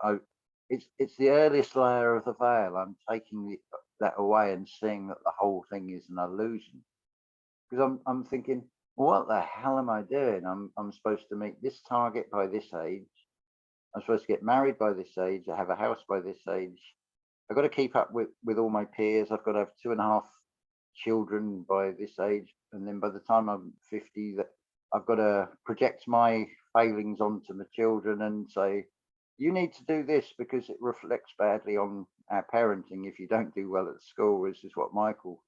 It's the earliest layer of the veil. I'm taking that away and seeing that the whole thing is an illusion. Because I'm thinking, what the hell am I doing? I'm supposed to meet this target by this age. I'm supposed to get married by this age. I have a house by this age. I've got to keep up with all my peers. I've got to have 2.5 children by this age. And then by the time I'm 50, I've got to project my failings onto my children and say, you need to do this because it reflects badly on our parenting if you don't do well at school, which is what Michael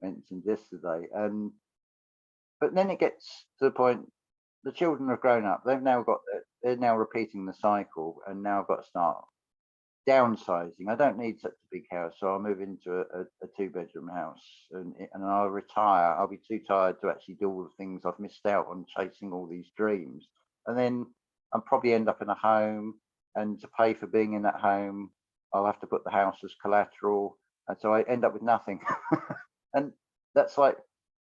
mentioned yesterday. But then it gets to the point, the children have grown up. They're now repeating the cycle, and now I've got to start downsizing. I don't need such a big house, so I'll move into a 2-bedroom house, and I'll retire. I'll be too tired to actually do all the things I've missed out on chasing all these dreams, and then I'll probably end up in a home, and to pay for being in that home, I'll have to put the house as collateral, and so I end up with nothing. And that's like,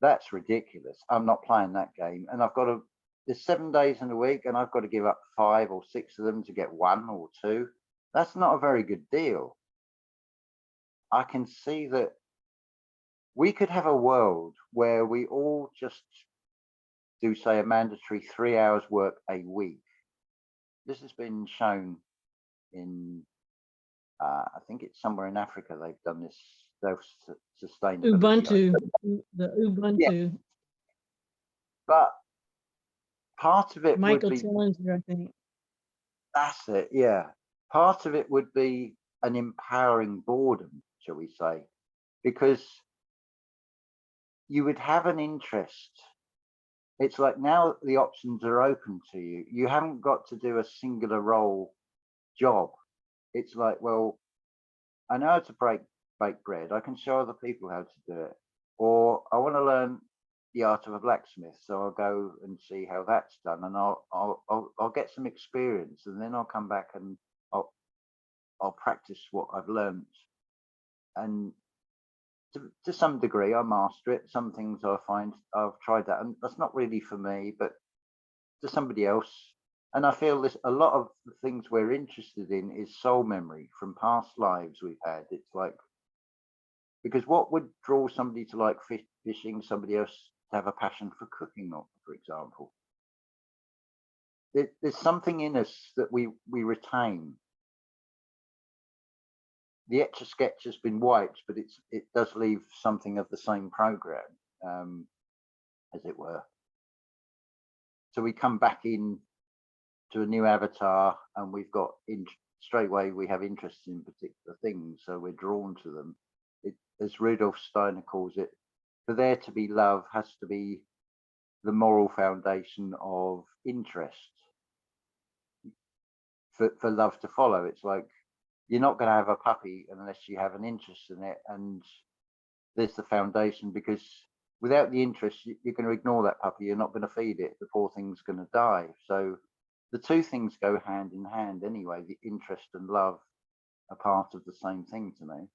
that's ridiculous. I'm not playing that game, and I've got to. There's 7 days in a week, and I've got to give up 5 or 6 of them to get 1 or 2. That's not a very good deal. I can see that we could have a world where we all just do, say, a mandatory 3 hours work a week. This has been shown in, I think it's somewhere in Africa, they've done this self-sustainability. Ubuntu, the Yeah, Ubuntu. but part of it Michael would be, Challenger, I think. that's it, yeah. Part of it would be an empowering boredom, shall we say, because you would have an interest. It's like now the options are open to you. You haven't got to do a singular role job. It's like, well, I know how to bake bread. I can show other people how to do it. Or I want to learn the art of a blacksmith, so I'll go and see how that's done, and I'll get some experience, and then I'll come back and I'll practice what I've learned, and to some degree I master it. Some things I find I've tried that and that's not really for me, but to somebody else. And I feel this, a lot of the things we're interested in is soul memory from past lives we've had. It's like, because what would draw somebody to like fishing, somebody else to have a passion for cooking, for example? There's something in us that we retain. The Etch a Sketch has been wiped, but it does leave something of the same program, as it were. So we come back in to a new avatar, and we've got straight away we have interest in particular things, so we're drawn to them. As Rudolf Steiner calls it, for there to be love has to be the moral foundation of interest. For love to follow, it's like, you're not going to have a puppy unless you have an interest in it, and there's the foundation, because without the interest, you're going to ignore that puppy. You're not going to feed it. The poor thing's going to die. So the two things go hand in hand anyway. The interest and love are part of the same thing to me.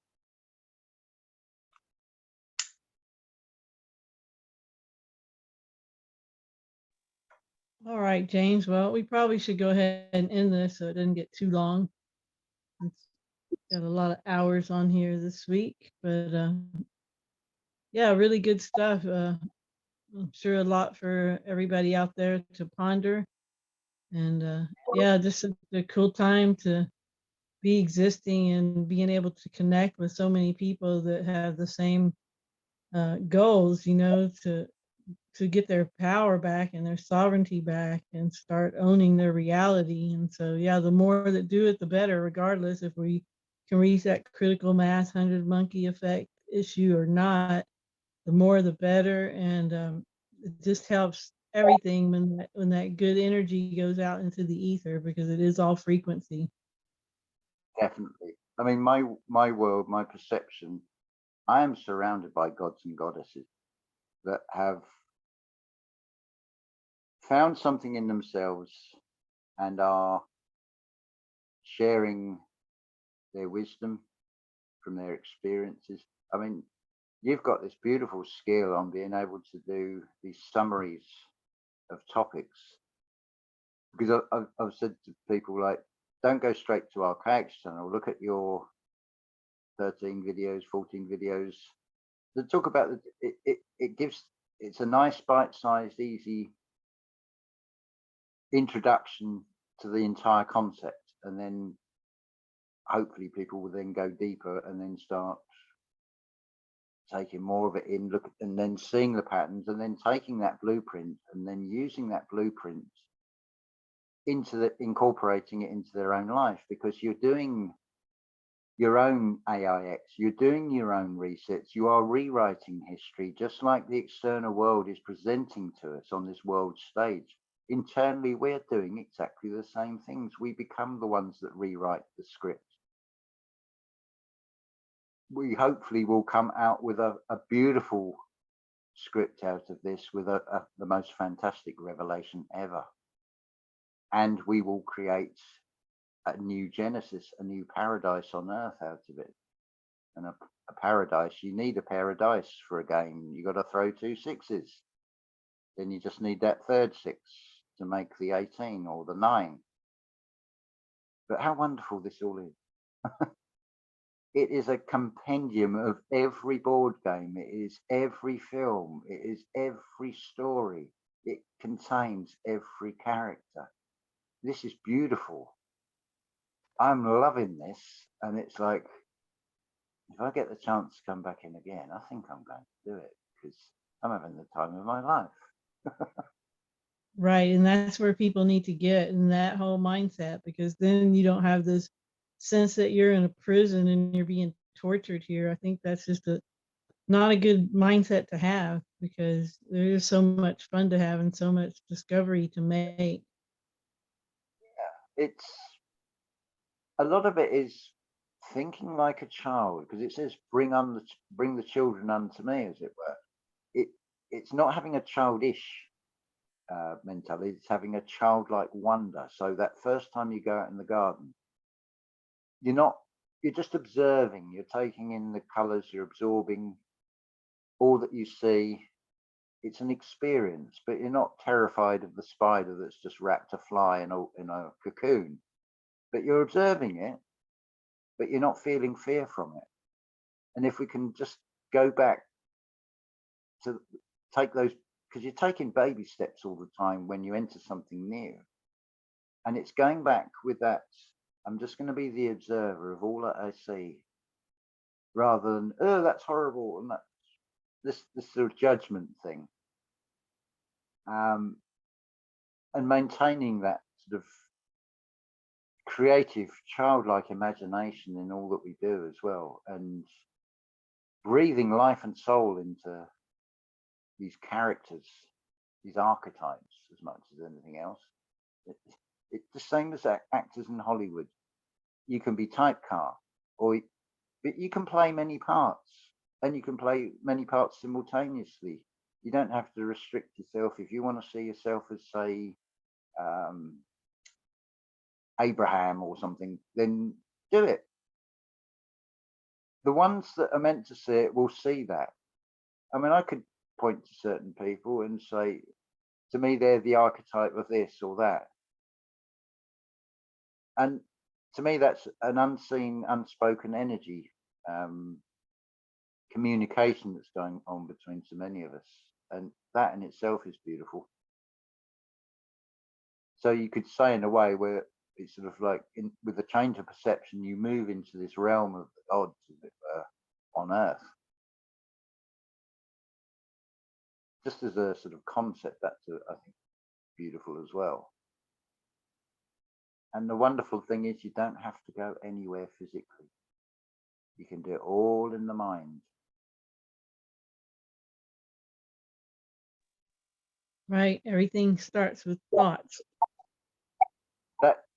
All right, James. Well, we probably should go ahead and end this so it doesn't get too long. It's got a lot of hours on here this week, but yeah, really good stuff. I'm sure a lot for everybody out there to ponder. And yeah, just a cool time to be existing and being able to connect with so many people that have the same goals, you know, to get their power back and their sovereignty back and start owning their reality. And so, yeah, the more that do it, the better, regardless if we can reach that critical mass 100 monkey effect issue or not, the more the better. And it just helps everything when that good energy goes out into the ether, because it is all frequency. Definitely. I mean, my world, my perception, I am surrounded by gods and goddesses that have found something in themselves and are sharing their wisdom from their experiences. I mean, you've got this beautiful skill on being able to do these summaries of topics, because I've said to people, like, don't go straight to our Kayaks channel, look at your 13 videos, 14 videos that talk about it gives, it's a nice bite-sized easy introduction to the entire concept, and then hopefully people will then go deeper and then start taking more of it in, look, and then seeing the patterns, and then taking that blueprint and then using that blueprint into incorporating it into their own life, because you're doing your own AIX, you're doing your own research, you are rewriting history, just like the external world is presenting to us on this world stage. Internally, we're doing exactly the same things. We become the ones that rewrite the script. we hopefully will come out with a beautiful script out of this, with the most fantastic revelation ever. And we will create a new Genesis, a new paradise on earth out of it. And a paradise, you need a pair of dice for a game. You got to throw 2 6s. Then you just need that third 6 to make the 18 or the 9. But how wonderful this all is. It is a compendium of every board game. It is every film. It is every story. It contains every character. This is beautiful. I'm loving this. And it's like, if I get the chance to come back in again, I think I'm going to do it, because I'm having the time of my life. Right. And that's where people need to get in that whole mindset, because then you don't have this sense that you're in a prison and you're being tortured here. I think that's just not a good mindset to have, because there's so much fun to have and so much discovery to make. Yeah, it's a lot of it is thinking like a child, because it says bring the children unto me, as it were. It's not having a childish mentality, it's having a childlike wonder. So that first time you go out in the garden, you're just observing, you're taking in the colors, you're absorbing all that you see. It's an experience, but you're not terrified of the spider that's just wrapped a fly in a cocoon. But you're observing it, but you're not feeling fear from it. And if we can just go back to take those, because you're taking baby steps all the time when you enter something new. And it's going back with that, I'm just going to be the observer of all that I see, rather than, oh, that's horrible, and that's this sort of judgment thing. And maintaining that sort of creative, childlike imagination in all that we do as well, and breathing life and soul into these characters, these archetypes, as much as anything else. It's the same as actors in Hollywood. You can be typecast, but you can play many parts, and you can play many parts simultaneously. You don't have to restrict yourself. If you want to see yourself as, say, Abraham or something, then do it. The ones that are meant to see it will see that. I mean, I could point to certain people and say, to me, they're the archetype of this or that. And to me, that's an unseen, unspoken energy, communication that's going on between so many of us. And that in itself is beautiful. So you could say, in a way, where it's sort of like, with a change of perception, you move into this realm of the gods, as it were, on Earth. Just as a sort of concept, that's, I think, beautiful as well. And the wonderful thing is, you don't have to go anywhere physically. You can do it all in the mind. Right. Everything starts with thoughts.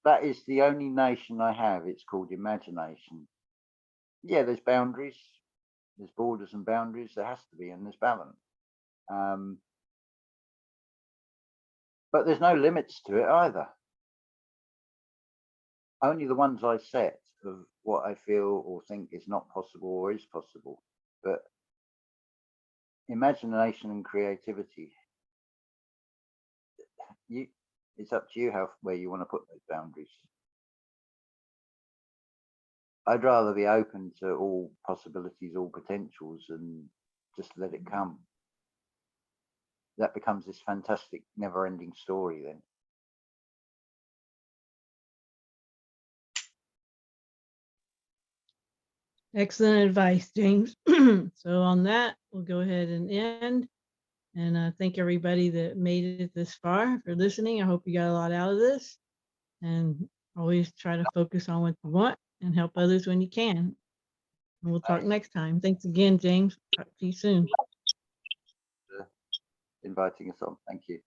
That is the only nation I have. It's called imagination. Yeah, there's boundaries, there's borders and boundaries. There has to be, and there's balance. But there's no limits to it either. Only the ones I set of what I feel or think is not possible or is possible. But imagination and creativity, it's up to you where you want to put those boundaries. I'd rather be open to all possibilities, all potentials, and just let it come. That becomes this fantastic, never-ending story then. Excellent advice, James. So on that, we'll go ahead and end. And thank everybody that made it this far for listening. I hope you got a lot out of this. And always try to focus on what you want and help others when you can. And we'll talk next time. Thanks again, James. Talk to you soon. Inviting us on. Thank you.